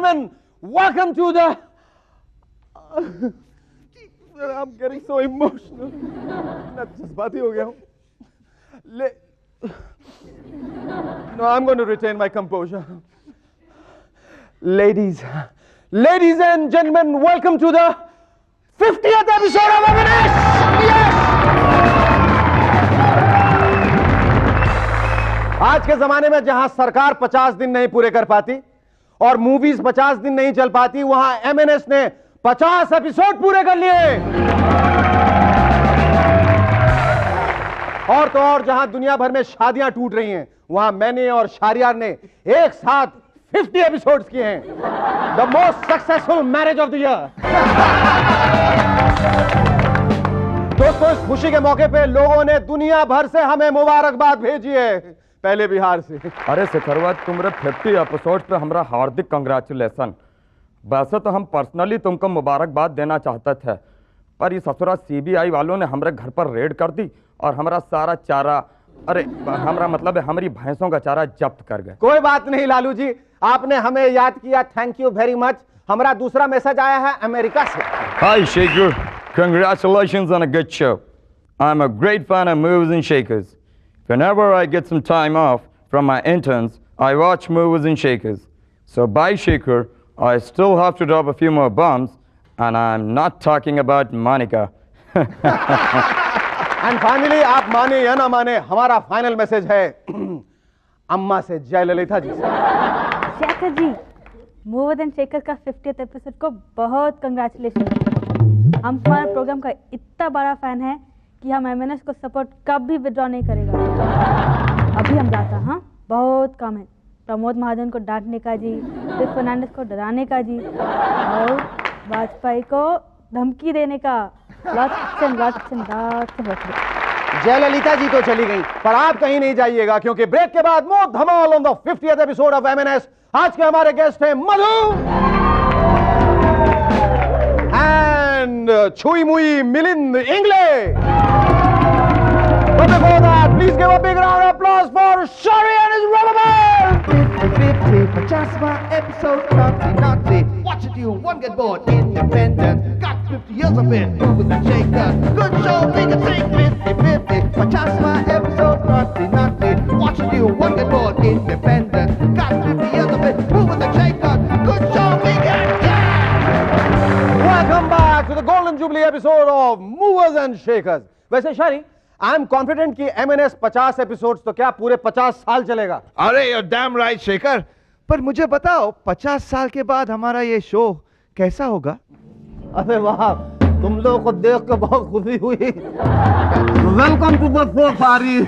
gentlemen, welcome to the... I'm getting so emotional. मैं जज्बाती हो गया हूँ. No, I'm going to retain my composure. Ladies and gentlemen, welcome to the 50th episode of M&S. Yes! आज के जमाने में जहां सरकार 50 दिन नहीं पूरे कर पाती और मूवीज 50 दिन नहीं चल पाती, वहां M&S ने 50 एपिसोड पूरे कर लिए. और तो और जहां दुनिया भर में शादियां टूट रही हैं, वहां मैंने और शारियार ने एक साथ 50 एपिसोड्स किए हैं. The most successful marriage of the year. दोस्तों, इस खुशी के मौके पे लोगों ने दुनिया भर से हमें मुबारकबाद भेजी है. पहले बिहार से. अरे शिखरवा, तुम्हारे 50 एपिसोड पे हमारा हार्दिक कंग्रेचुलेशन. वैसे तो हम पर्सनली तुमको मुबारकबाद देना चाहते थे, पर ये ससुरा CBI वालों ने हमारे घर पर रेड कर दी और हमारा सारा चारा, अरे हमारा मतलब है हमारी भैंसों का चारा जब्त कर गए. कोई बात नहीं लालू जी, आपने हमें याद किया, थैंक यू वेरी मच. हमारा दूसरा मैसेज आया है अमेरिका से. Hi Shaker, congratulations on a good show. I'm a great fan of Movers and Shakers. Whenever I get some time off from my interns, I watch Movers and Shakers. So bye Shaker, I still have to drop a few more bombs, and I'm not talking about Monica. And finally, आप माने या ना माने, हमारा final message है अम्मा से, जयललिता जी से. Shekhar ji, movers and shaker का 50th एपिसोड को बहुत कंग्रेचुलेशन. हम हमारे प्रोग्राम का इतना बड़ा फैन है कि हम M&S को सपोर्ट कभी विड्रॉ नहीं करेगा. अभी हम जाता, हाँ, बहुत कम है. प्रमोद महाजन को डांटने का जी, फिर फर्नांडिस को डराने का जी, और वाजपेयी को धमकी देने का. जयललिता जी तो चली गई, पर आप कहीं नहीं जाइएगा, क्योंकि ब्रेक के बाद more dhamaal on the 50th episode of M&S. आज के हमारे गेस्ट हैं मधु एंड छुई मुई Milind Ingle. But before that, please give a big round of applause for Shari and his rubber band. 50, just my episode, naughty. Watch it, you one get bored, independent. Got 50 years of it, moving and shaker. Good show, we can sing 50, but just my episode, naughty. Watch it, you one get bored, independent. Got 50 years of it, moving and shaker. Good show, we can, yeah! Welcome back to the Golden Jubilee episode of Movers and Shakers. वैसे शारी, I am confident कि M&S 50 episodes तो क्या पूरे 50 साल चलेगा. अरे you're damn right, Shekhar. पर मुझे बताओ, 50 साल के बाद हमारा ये शो कैसा होगा? अरे वाह, तुम लोगों को देख के बहुत खुशी हुई. वेलकम टू द शो सारी.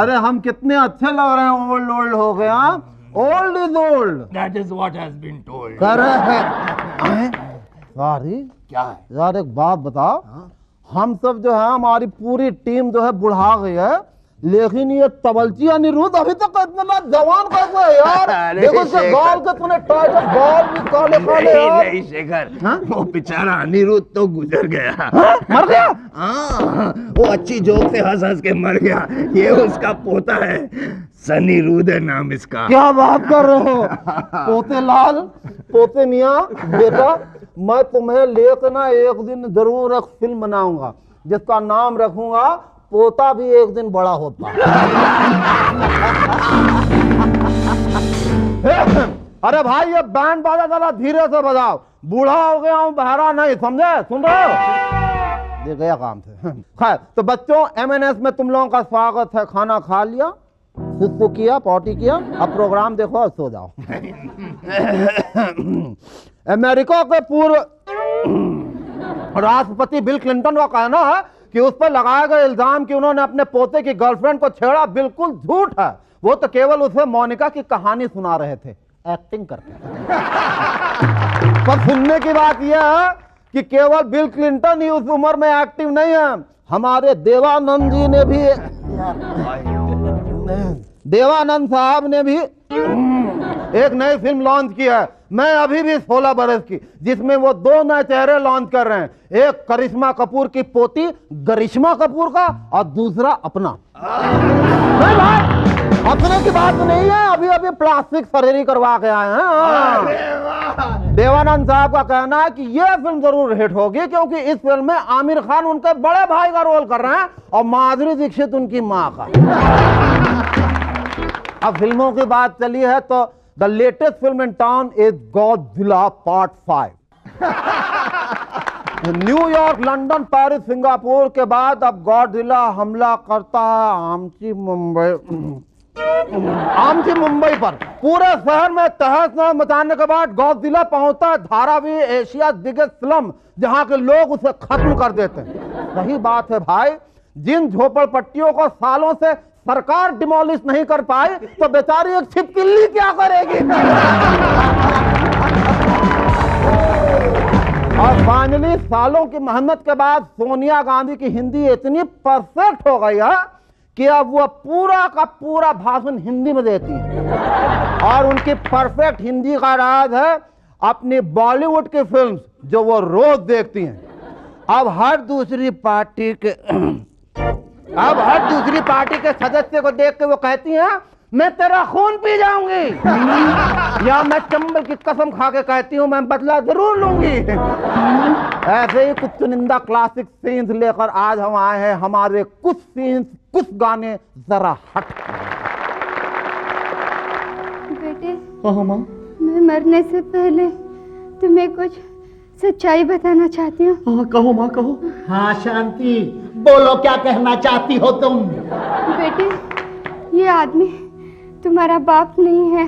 अरे हम कितने अच्छे लग रहे हैं. ओल्ड हो गए. Old is old. That is what has been told. सारी क्या है यार, एक बात बताओ. हम सब जो है, हमारी पूरी टीम जो है बुढ़ा गई है, लेकिन ये तबलची अनिरुद्ध अभी तक इतना जवान कैसे है यार. देखो इसके गाल के तूने टाइगर बाल भी काले काले यार. नहीं शेखर, वो बेचारा अनिरुद्ध तो गुजर गया. मर गया? हाँ, वो अच्छी जोक से हंस हंस के मर गया. ये उसका पोता है, सनीरुद्ध है नाम इसका. क्या बात कर रहे हो? पोते लाल, पोते मियाँ, बेटा मैं तुम्हें लेकर ना एक दिन जरूर एक फिल्म बनाऊंगा जिसका नाम रखूंगा पोता भी एक दिन बड़ा होता. अरे भाई, ये बैंड बाजा जरा धीरे से बजाओ. बूढ़ा हो गया हूँ, बहरा नहीं, समझे? सुन रहे हो? ये गया काम से. खैर, तो बच्चों, M&S में तुम लोगों का स्वागत है. खाना खा लिया, सुसु किया, पॉटी किया, अब प्रोग्राम देखो और सो जाओ. अमेरिका के पूर्व राष्ट्रपति बिल क्लिंटन का कहना है कि उस पर लगाए गए इल्जाम कि उन्होंने अपने पोते की गर्लफ्रेंड को छेड़ा बिल्कुल झूठ है. वो तो केवल उसे मोनिका की कहानी सुना रहे थे, एक्टिंग करके. पर सुनने की बात यह है कि केवल बिल क्लिंटन ही उस उम्र में एक्टिव नहीं है. हमारे देवानंद जी ने भी, देवानंद साहब ने भी एक नई फिल्म लॉन्च की है, मैं अभी भी 16 बरस की, जिसमें वो 2 नए चेहरे लॉन्च कर रहे हैं. एक करिश्मा कपूर की पोती गरिश्मा कपूर का और दूसरा अपना. नहीं भाई, हंसने की बात नहीं है, अभी अभी प्लास्टिक सर्जरी करवा के आए हैं। देवानंद साहब का कहना है कि यह फिल्म जरूर हिट होगी क्योंकि इस फिल्म में आमिर खान उनके बड़े भाई का रोल कर रहे हैं और माधुरी दीक्षित उनकी माँ का। अब फिल्मों की बात चली है तो the latest film in town is Godzilla part 5। New York, London, Paris, Singapore के बाद अब गॉडजिला हमला करता है आमची मुंबई पर। पूरे शहर में तहस नहस मचाने के बाद गॉडजिला पहुंचता है धारावी एशिया बिगेस्ट स्लम, जहां के लोग उसे खत्म कर देते हैं। सही बात है भाई, जिन झोपड़पट्टियों को सालों से सरकार डिमोलिश नहीं कर पाई तो बेचारी एक छिपकली क्या करेगी। और फाइनली सालों की मेहनत के बाद सोनिया गांधी की हिंदी इतनी परफेक्ट हो गई है कि अब वो पूरा का पूरा भाषण हिंदी में देती है। और उनकी परफेक्ट हिंदी का राज है अपनी बॉलीवुड की फिल्म्स जो वो रोज देखती हैं। अब हर दूसरी पार्टी के सदस्य को देख के वो कहती हैं मैं तेरा खून पी जाऊंगी, या मैं चंबल की कसम खा के कहती हूं मैं बदला जरूर लूंगी। ऐसे ही कुछ चुनिंदा क्लासिक सीन्स लेकर आज हम आए हैं, हमारे कुछ सीन्स, कुछ गाने जरा हट। बेटे, मां, मैं मरने से पहले तुम्हें कुछ सच्चाई बताना चाहती हूँ। हाँ कहो माँ कहो। हाँ शांति, बोलो क्या कहना चाहती हो तुम। बेटे, ये आदमी तुम्हारा बाप नहीं है,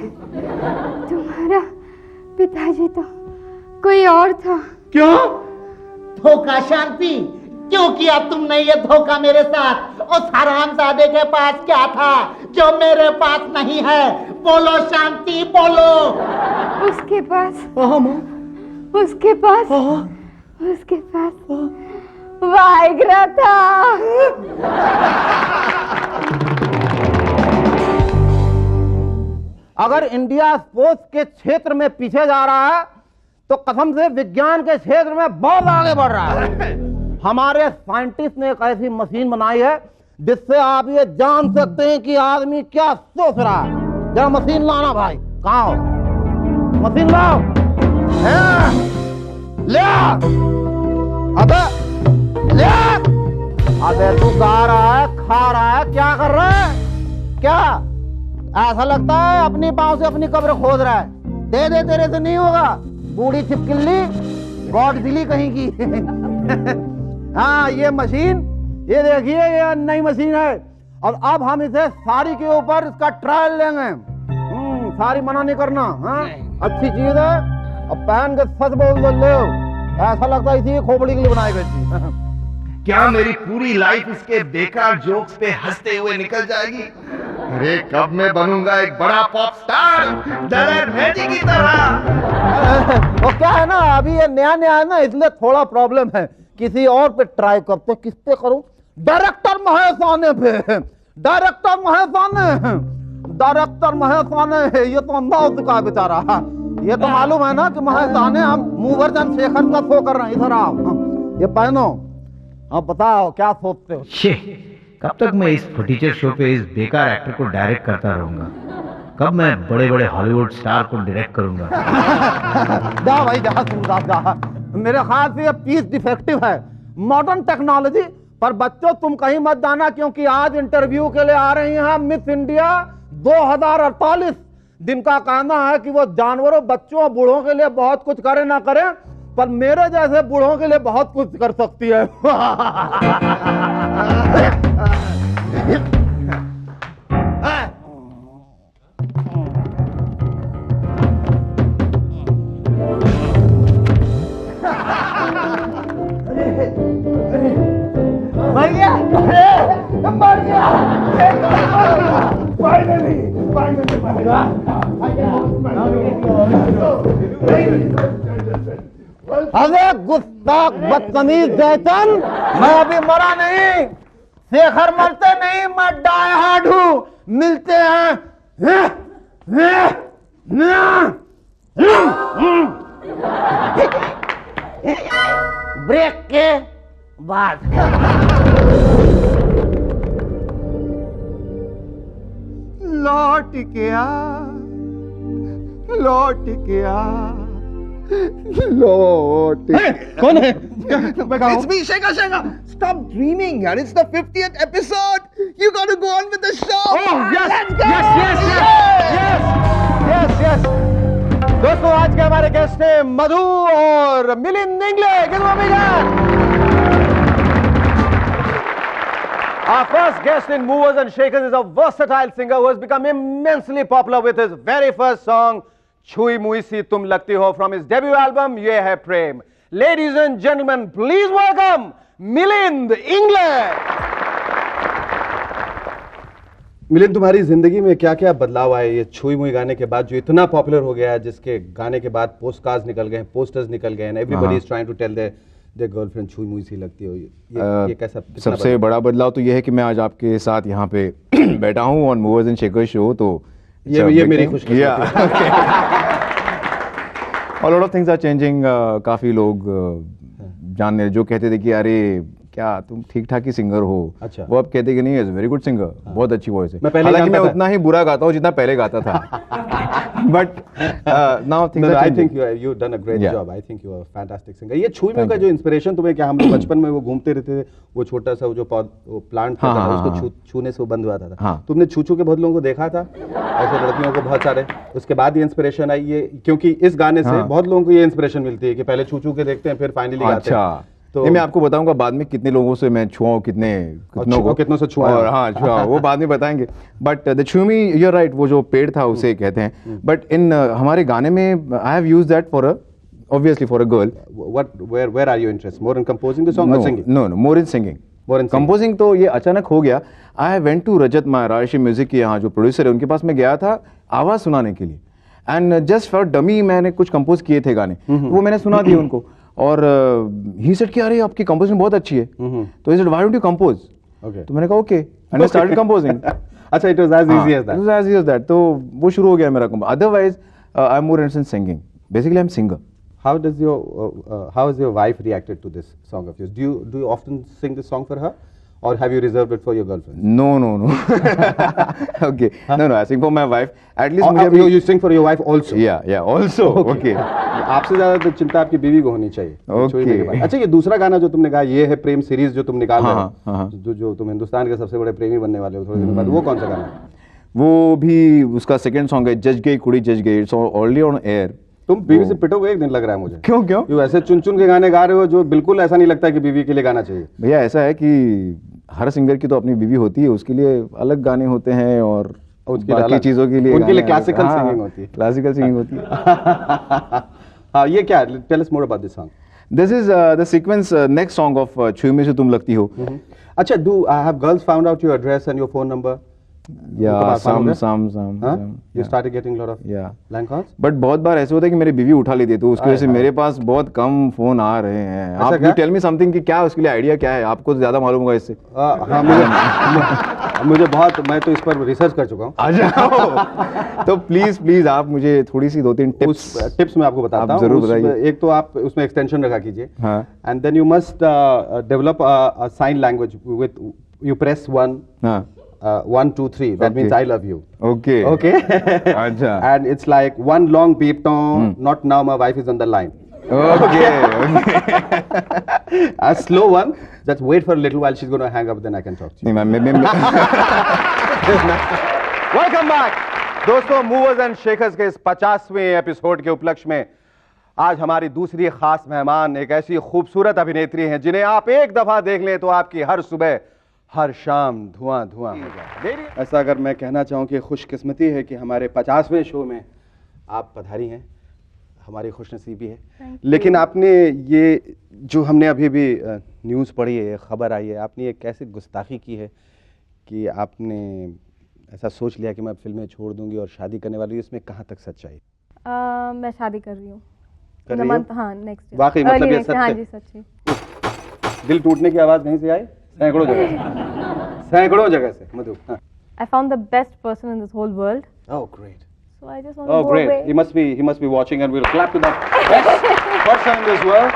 तुम्हारा पिताजी तो कोई और था। क्यों? धोखा शांति, क्यों किया तुमने ये धोखा मेरे साथ? उस हरामजादे के पास क्या था जो मेरे पास नहीं है? बोलो शांति बोलो। उसके पास वाइग्रा था। अगर इंडिया स्पोर्ट्स के क्षेत्र में पीछे जा रहा है तो कसम से विज्ञान के क्षेत्र में बहुत आगे बढ़ रहा है। हमारे साइंटिस्ट ने एक ऐसी मशीन बनाई है जिससे आप ये जान सकते हैं कि आदमी क्या सोच रहा है। जरा मशीन लाना भाई, कहाँ हो? मशीन लाओ। ले अबे ले। अबे तू गा रहा है, खा रहा है, क्या कर रहा है? क्या ऐसा लगता है अपनी पांव से अपनी कब्र खोद रहा है? दे दे, तेरे से नहीं होगा, बूढ़ी छिपकली, गॉडजिला कहीं की। हाँ ये मशीन, ये देखिए ये नई मशीन है और अब हम इसे सारी के ऊपर इसका ट्रायल लेंगे। सारी मना नहीं करना। हाँ अच्छी चीज है और पहन के सच बोल दो, लो ऐसा लगता है इसी खोपड़ी के लिए बनाई गई थी। क्या मेरी पूरी लाइफ इसके बेकार जोक्स पे हंसते हुए निकल जाएगी? अरे कब मैं बनूंगा एक बड़ा पॉप स्टार, दरअसल भेजी की तरह। वो क्या है ना, अभी ये नया नया है ना, इसलिए थोड़ा प्रॉब्लम है। किसी और पे ट्राई करते। किस पे करूं? डायरेक्टर महेश आने पे। डायरेक्टर महेश आने ये तो अंधा हो चुका है बेचारा। ये तो मालूम है ना कि महेश आने हम मूवर्जन शेखर का शो कर रहे हैं। इधर आओ, ये पहनो। अब बताओ क्या सोचते हो? कब तक मैं इस फटीचर शो पे इस बेकार एक्टर को डायरेक्ट करता रहूंगा? कब मैं बड़े बड़े हॉलीवुड स्टार को डायरेक्ट करूंगा? जा भाई जा। मेरे ख्याल से ये पीस डिफेक्टिव है, मॉडर्न टेक्नोलॉजी। पर बच्चों तुम कहीं मत जाना क्योंकि आज इंटरव्यू के लिए आ रही हैं मिस इंडिया 2048। जिनका कहना है कि वो जानवरों, बच्चों, बूढ़ों के लिए बहुत कुछ करे ना करे, पर मेरे जैसे बूढ़ों के लिए बहुत कुछ कर सकती है। मर गया। अरे गुस्ताख बदतमीज जैसन, मैं अभी मरा नहीं। शेखर मरते नहीं, मैं डाई हार्ड हूँ। मिलते हैं ब्रेक के बाद। ला लौट के आ, लौट के आ, लौट कौन है? It's me, Sheka Sheka. Stop dreaming, yaar. It's the 50th episode. You got to go on with the show. Oh, yes, Let's go. yes. दोस्तों आज के हमारे गेस्ट हैं मधु और Milind Ingle. Give them a big hand. Our first guest in Movers and Shakers is a versatile singer who has become immensely popular with his very first song, Chui Mui Si Tum Lagti Ho, from his debut album, Ye Hai Prem. Ladies and gentlemen, please welcome Milind Ingle. Milind, तुम्हारी जिंदगी में क्या क्या बदलाव आए ये छुई मुई गाने के बाद, जो इतना पॉपुलर हो गया है, जिसके गाने के बाद पोस्ट कार्ड्स निकल गए, पोस्टर्स निकल गए, everybody is trying to tell their girlfriend Chhui Mui सी लगती हो. ये कैसा? सबसे बड़ा बदलाव तो ये है कि मैं आज आपके साथ यहाँ पे बैठा हूँ on movers and shakers show. तो ये मेरी खुशकिस्मती है. A lot of things are changing. काफी लोग जानने जो कहते थे कि अरे क्या तुम ठीक ठाक ही सिंगर हो, अच्छा. वो अब कहते कि नहीं, इज वेरी गुड सिंगर, बहुत अच्छी वॉइस है. हालांकि मैं उतना ही बुरा गाता हूँ जितना पहले गाता था. But now things I think you done a great job. I think you are fantastic singer. ये छुई मुई का जो इंस्पिरेशन तुम्हें, क्या हम लोग बचपन में वो घूमते रहते थे, वो छोटा सा जो प्लांट था, उसको छूने से वो बंद हुआ था. तुमने छू के बहुत लोगों को देखा था, ऐसे लड़कियों को बहुत सारे, उसके बाद ये इंस्पिरेशन आई ये, क्योंकि इस गाने से बहुत लोगों को ये इंस्पिरेशन मिलती है कि पहले छू के देखते हैं फिर फाइनली गाते हैं. तो मैं आपको बताऊंगा बाद में कितने लोगों से मैं छुआ हूं, कितनों से छुआ, और हाँ छुआ वो बाद में बताएंगे. But the Chhumi, you are right, वो जो पेड़ था उसे कहते हैं. बट इन हमारे गाने में I have used that for obviously for a girl. Where are you interested? More in composing the song or singing? No, more in singing. More in singing. Composing तो ये अचानक हो गया. I went to Rajat Rajshri music के यहाँ जो producer है उनके पास मैं गया था आवाज सुनाने के लिए. एंड जस्ट फॉर डमी मैंने कुछ कंपोज किए थे गाने, वो मैंने सुना दिए उनको. और ही सेड कि अरे आपकी कंपोजिंग बहुत अच्छी है. तो he said why don't you compose. तो मैंने कहा okay, and I started composing. अच्छा, it was as easy as that. It was as easy as that. तो वो शुरू हो गया मेरा compose. Otherwise I am more interested in singing. Basically I am singer. How has your wife reacted to this song of yours? Do you often sing this song for her, or have you reserved it for your girlfriend? No. Okay. No. I sing for my wife. At least you sing for your wife also. Yeah. Also. Okay. आपसे ज्यादा तो चिंता आपकी बीवी को होनी चाहिए. Okay. अच्छा, ये दूसरा गाना जो तुमने गाया, ये है प्रेम सीरीज जो तुम निकाल रहे हो, जो तुम हिंदुस्तान के सबसे बड़े प्रेमी बनने वाले हो थोड़े दिनों बाद, वो कौन सा गाना है? वो भी उसका सेकंड सॉन्ग है, जज गई कुड़ी जज गई. It's already on air. तुम बीवी से पिटोगे एक दिन, लग रहा है मुझे. क्यों? यू ऐसे चुन के गाने गा रहे हो जो बिल्कुल ऐसा नहीं लगता कि बीवी के लिए गाना चाहिए. भैया ऐसा है कि हर सिंगर की तो अपनी बीवी होती है, उसके लिए अलग गाने होते हैं और बाकी चीजों के लिए उनके लिए क्लासिकल सिंगिंग होती है. क्लासिकल सिंगिंग होती है. हाँ, ये क्या? Tell us more about this song. This is the sequence, next song of Chhui Mui से तुम लगती हो. अच्छा, do have girls found out your address and your phone number? Yeah, some. You started getting a lot of blank calls? But बहुत बार ऐसे होता है कि मेरी बीवी उठा लेती है, तो उसकी वजह से मेरे पास बहुत कम फोन आ रहे हैं. आप टेल मी समथिंग कि क्या उसके लिए आइडिया क्या है, आपको ज्यादा मालूम होगा इससे. हाँ, मुझे बहुत, मैं तो इस पर रिसर्च कर चुका हूँ. आ जाओ. तो प्लीज आप मुझे थोड़ी सी 2-3 टिप्स मैं आपको बताता हूँ. जरूर बताइए. एक तो आप उसमें एक्सटेंशन रखा कीजिए, and then you must develop a sign language with, you press 1 2 3, that means I love you. Okay. Acha. And it's like one long beep tone, not now, my wife is on the line. Okay. A slow one, just wait for a little while, she's going to hang up, then I can talk to you. Welcome back. दोस्तों, movers and shakers के इस 50वें episode के उपलक्ष्य में आज हमारी दूसरी खास मेहमान एक ऐसी खूबसूरत अभिनेत्री हैं जिन्हें आप एक दफा देख लें तो आपकी हर सुबह हर शाम धुआं हो जाए. ऐसा अगर मैं कहना चाहूँ कि खुशकिस्मती है कि हमारे 50वें शो में आप पधारी हैं, हमारी खुशनसीबी है. लेकिन आपने ये जो हमने अभी भी न्यूज़ पढ़ी है, खबर आई है, आपने ये कैसे गुस्ताखी की है कि आपने ऐसा सोच लिया कि मैं फिल्में छोड़ दूंगी और शादी करने वाली हूँ. इसमें कहाँ तक सच्चाई? मैं शादी कर रही हूँ. हाँ, नेक्स्ट. वाकई मतलब ये सच? हाँ जी, सच्ची. दिल टूटने की आवाज़ नहीं से आई? सैकड़ों जगह से मधु. I found the best person in this whole world. Oh, great. So I just want to go great. away. He must be watching, and we'll clap to that best person in this world.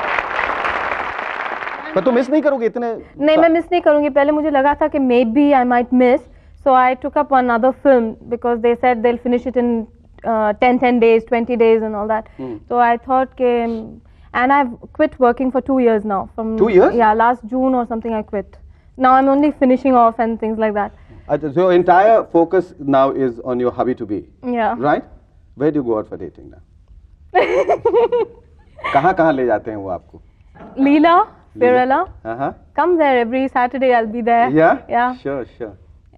पर तुम miss नहीं करोगे इतने? नहीं, मैं miss नहीं करूंगी. पहले मुझे लगा था कि maybe I might miss, So I took up another film because they said they'll finish it in 10 days, 20 days and all that. So I thought, and I've quit working for 2 years now. From 2 years? Yeah, last June or something I quit. Now I'm only finishing off and things like that. So your entire focus now is on your hobby to be, Yeah. right? Where do you go out for dating now? कहाँ ले जाते हैं वो आपको? Leela, Firella. Come there every Saturday. I'll be there. Yeah? Yeah. Sure.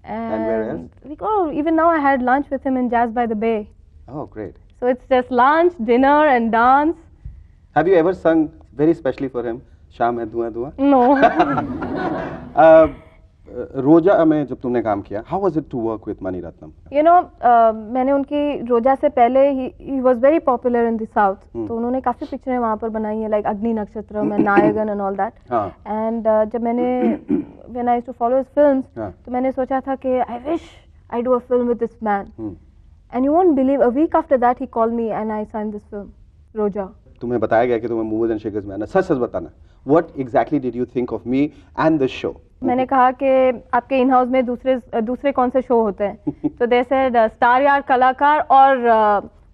And where else? We go. Even now I had lunch with him in Jazz by the Bay. Oh, great. So it's just lunch, dinner, and dance. Have you ever sung very specially for him? शाम है धुआं धुआं? No. रोजा में जब तुमने काम किया, how was it to work with Mani Ratnam? You know, मैंने उनकी रोजा से पहले he was very popular in the south. तो उन्होंने काफी पिक्चरें वहाँ पर बनाई हैं, like अग्नि नक्षत्र में Nayagan and all that. And जब मैंने when I used to follow his films, तो मैंने सोचा था कि I wish I do a film with this man. And you won't believe, a week after that he called me and I signed this film, Roja. तुम्हें बताया गया कि तुम्हें मूवर्स एंड शेकर्स में आना, सच बताना. What exactly did you think of me and the show? मैंने कहा कि आपके इन हाउस में दूसरे कौन से शो होते हैं? तो they said स्टार यार कलाकार और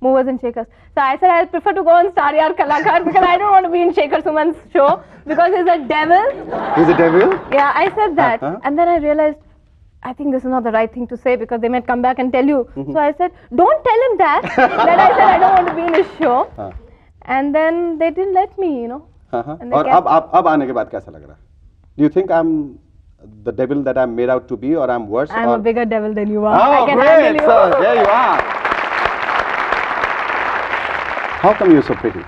movers and shakers. So I said I prefer to go on Star Yaar Kalakar because I don't want to be in Shekhar Suman's show because he's a devil. He's a devil? Yeah, I said that. And then I realized, I think this is not the right thing to say because they might come back and tell you. So I said, don't tell him that. Then I said I don't want to be in his show. And then they didn't let me, you know. और अब आने के बाद कैसा लग रहा है? Do you think I'm the devil that I'm made out to be or I'm worse? I'm a bigger devil than you are. Oh, I can great, handle you. sir. There you are. How come you're so pretty?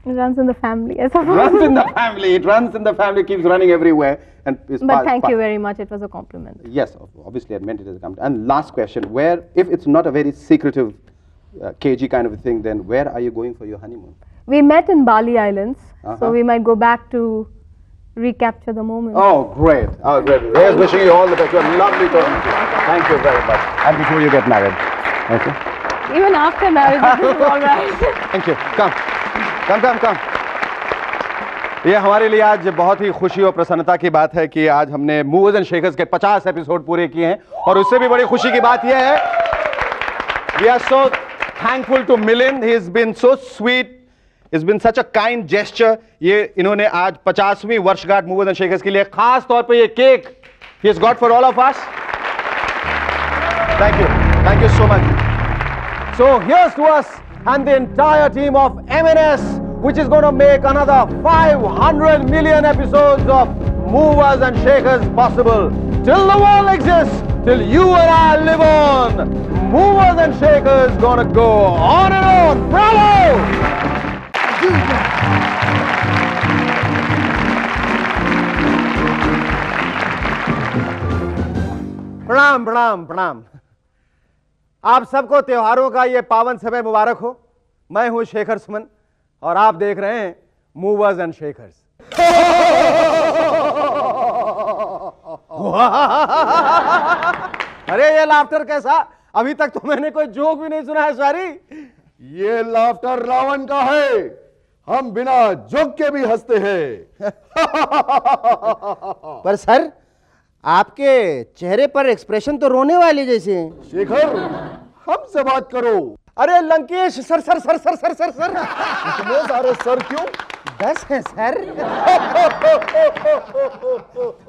It runs in the family, I suppose. Runs in the family. It runs in the family, keeps running everywhere. And but thank you very much. It was a compliment. Yes, obviously I meant it as a compliment. And last question, if it's not a very secretive KG kind of a thing, then where are you going for your honeymoon? We met in Bali Islands, so we might go back to recapture the moment. Oh, great. Oh, great. Here's wishing you all the best. You're lovely talking to you. Thank you very much. And before you get married. Okay? Even after marriage, this is all right. Thank you. Come. ये हमारे लिए आज बहुत ही खुशी और प्रसन्नता की बात है कि आज हमने मूवर्स एंड शेकर्स के 50 एपिसोड पूरे किए हैं और उससे भी बड़ी खुशी की बात यह है, we are so thankful to Milind. He has been so sweet. It's been such a kind gesture. ये इन्होंने आज 50वीं वर्षगांठ मूवर्स एंड शेकर्स के लिए खास तौर पे ये cake he has got for all of us. Thank you so much. So here's to us and the entire team of MNS, which is going to make another 500 million episodes of Movers and Shakers possible. Till the world exists, till you and I live on, Movers and Shakers gonna go on and on. Bravo! प्रणाम. आप सबको त्योहारों का ये पावन समय मुबारक हो. मैं हूं शेखर सुमन और आप देख रहे हैं मूवर्स एंड शेकर्स. अरे ये लाफ्टर कैसा? अभी तक तो मैंने कोई जोक भी नहीं सुना है सारी. ये लाफ्टर रावण का है. हम बिना जोक के भी हंसते हैं. पर सर, आपके चेहरे पर एक्सप्रेशन तो रोने वाले जैसे हैं. शेखर, हमसे बात करो. अरे लंकेश, सर. इतने सारे सर क्यों? 10 है सर.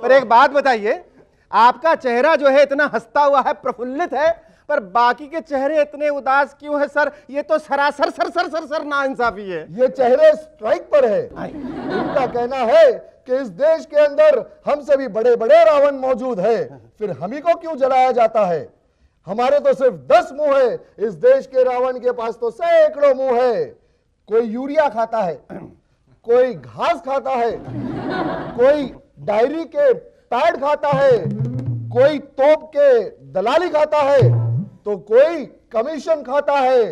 पर एक बात बताइए, आपका चेहरा जो है इतना हंसता हुआ है, प्रफुल्लित है, पर बाकी के चेहरे इतने उदास क्यों है सर? ये तो सरासर सर नाइंसाफी है. ये चेहरे स्ट्राइक पर है. इनका कहना है कि इस देश के अंदर हमसे भी बड़े बड़े रावण मौजूद है, फिर हम ही को क्यों जलाया जाता है? हमारे तो सिर्फ 10 मुंह है, इस देश के रावण के पास तो सैकड़ों मुंह है. कोई यूरिया खाता है, कोई घास खाता है, कोई डायरी के पैड खाता है, कोई तोप के दलाली खाता है, तो कोई कमीशन खाता है.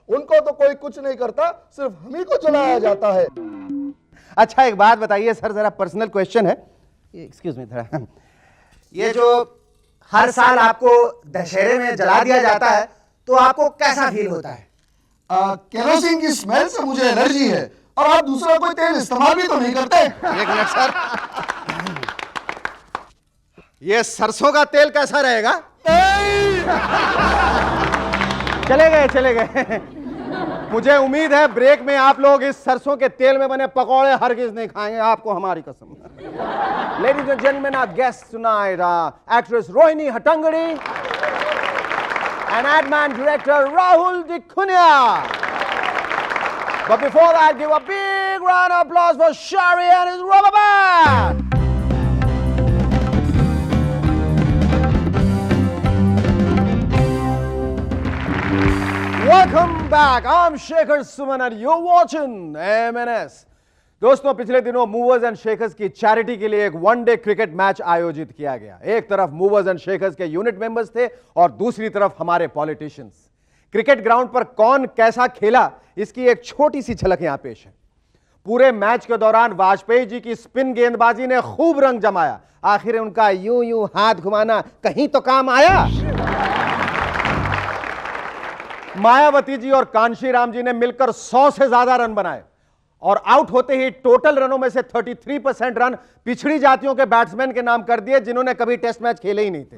उनको तो कोई कुछ नहीं करता, सिर्फ हम ही को जलाया जाता है. अच्छा एक बात बताइए सर, जरा पर्सनल क्वेश्चन है. एक्सक्यूज मी थोड़ा. ये जो हर साल आपको दशहरे में जला दिया जाता है, तो आपको कैसा फील होता है? केरोसिन की स्मेल से मुझे एलर्जी है, और आप दूसरा कोई तेल इस्तेमाल भी तो नहीं करते. एक मिनट सर. ये सरसों का तेल कैसा रहेगा? चले गए। मुझे उम्मीद है ब्रेक में आप लोग इस सरसों के तेल में बने पकौड़े हरगिज नहीं खाएंगे, आपको हमारी कसम। Ladies and gentlemen, our guests tonight are actress Rohini Hattangadi and ad-man director Rahul Dikhunia. But before that, give a big round of applause for Shari and his rubber band. Welcome back. I'm Shekhar Suman and you're watching MNS. दोस्तों, पिछले दिनों movers and shakers की charity के लिए एक one day cricket match आयोजित किया गया। एक तरफ मूवर्स एंड शेकर्स के यूनिट मेंबर्स थे और दूसरी तरफ हमारे पॉलिटिशियंस। क्रिकेट ग्राउंड पर कौन कैसा खेला, इसकी एक छोटी सी झलक यहां पेश है। पूरे मैच के दौरान वाजपेयी जी की स्पिन गेंदबाजी ने खूब रंग जमाया। आखिर उनका यूं यूं हाथ घुमाना कहीं तो काम आया। मायावती जी और कांशीराम जी ने मिलकर 100 से ज्यादा रन बनाए और आउट होते ही टोटल रनों में से 33% रन पिछड़ी जातियों के बैट्समैन के नाम कर दिए, जिन्होंने कभी टेस्ट मैच खेले ही नहीं थे।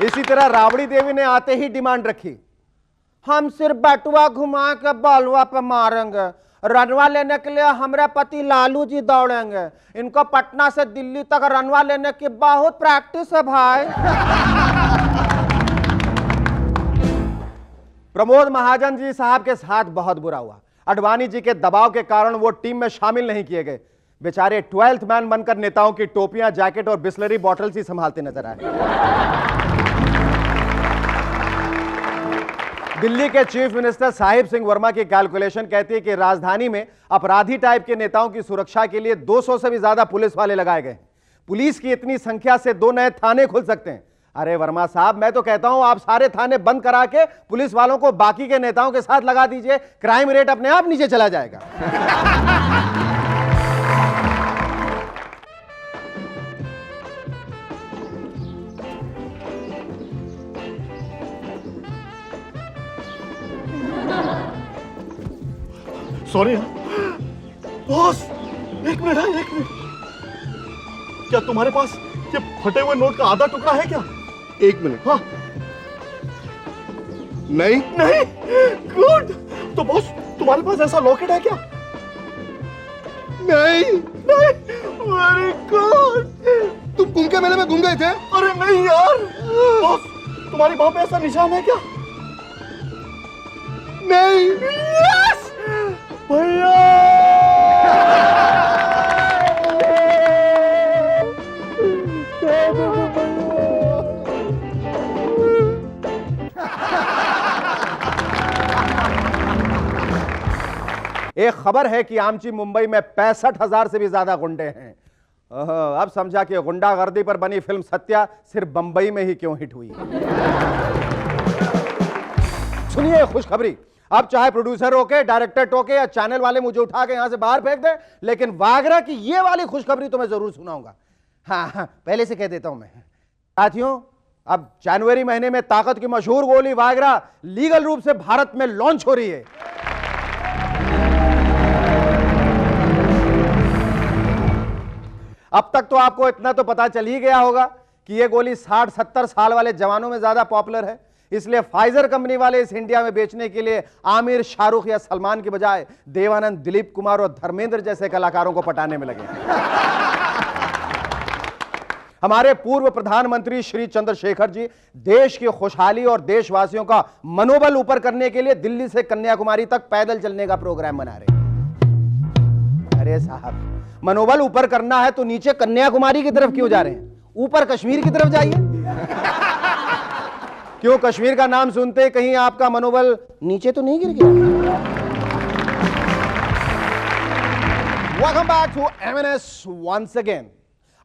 इसी तरह राबड़ी देवी ने आते ही डिमांड रखी, हम सिर्फ बैटुआ घुमा के बॉलवा पे मारेंगे, रनवा लेने के लिए हमारे पति लालू जी दौड़ेंगे, इनको पटना से दिल्ली तक रनवा लेने की बहुत प्रैक्टिस है भाई। प्रमोद महाजन जी साहब के साथ बहुत बुरा हुआ। अडवाणी जी के दबाव के कारण वो टीम में शामिल नहीं किए गए। बेचारे 12th मैन बनकर नेताओं की टोपियां, जैकेट और बिस्लरी बॉटल्स ही संभालते नजर आए। दिल्ली के चीफ मिनिस्टर साहिब सिंह वर्मा की कैलकुलेशन कहती है कि राजधानी में अपराधी टाइप के नेताओं की सुरक्षा के लिए 200 से भी ज्यादा पुलिस वाले लगाए गए। पुलिस की इतनी संख्या से 2 नए थाने खुल सकते हैं। अरे वर्मा साहब, मैं तो कहता हूं आप सारे थाने बंद करा के पुलिस वालों को बाकी के नेताओं के साथ लगा दीजिए, क्राइम रेट अपने आप नीचे चला जाएगा। सॉरी बॉस, एक मिनट। क्या तुम्हारे पास ये फटे हुए नोट का आधा टुकड़ा है क्या? एक मिनट। हाँ, नहीं। गुड। तो बॉस, तुम्हारे पास ऐसा लॉकेट है क्या? नहीं। Very good. तुम कुंभ के मेले में घूम गए थे? अरे नहीं यार। बॉस, तुम्हारी बाह पे ऐसा निशान है क्या? नहीं। यस भैया। एक खबर है कि आमची मुंबई में 65,000 से भी ज्यादा गुंडे हैं। अब समझा कि गुंडागर्दी पर बनी फिल्म सत्या सिर्फ बंबई में ही क्यों हिट हुई। सुनिए खुशखबरी, अब चाहे प्रोड्यूसर रोके, डायरेक्टर टोके या चैनल वाले मुझे उठा के यहां से बाहर फेंक दे, लेकिन वागरा की ये वाली खुशखबरी तो मैं जरूर सुनाऊंगा। हाँ, पहले से कह देता हूं मैं। साथियों, अब जनवरी महीने में ताकत की मशहूर गोली वागरा लीगल रूप से भारत में लॉन्च हो रही है। अब तक तो आपको इतना तो पता चल ही गया होगा कि यह गोली 60-70 साल वाले जवानों में ज्यादा पॉपुलर है, इसलिए फाइजर कंपनी वाले इस इंडिया में बेचने के लिए आमिर, शाहरुख या सलमान की बजाय देवानंद, दिलीप कुमार और धर्मेंद्र जैसे कलाकारों को पटाने में लगे। हमारे पूर्व प्रधानमंत्री श्री चंद्रशेखर जी देश की खुशहाली और देशवासियों का मनोबल ऊपर करने के लिए दिल्ली से कन्याकुमारी तक पैदल चलने का प्रोग्राम बना रहे हैं। अरे साहब, मनोबल ऊपर करना है तो नीचे कन्याकुमारी की तरफ क्यों जा रहे हैं? ऊपर कश्मीर की तरफ जाइए। क्यों, कश्मीर का नाम सुनते ही कहीं आपका मनोबल नीचे तो नहीं गिर गया? Welcome back to MNS once again.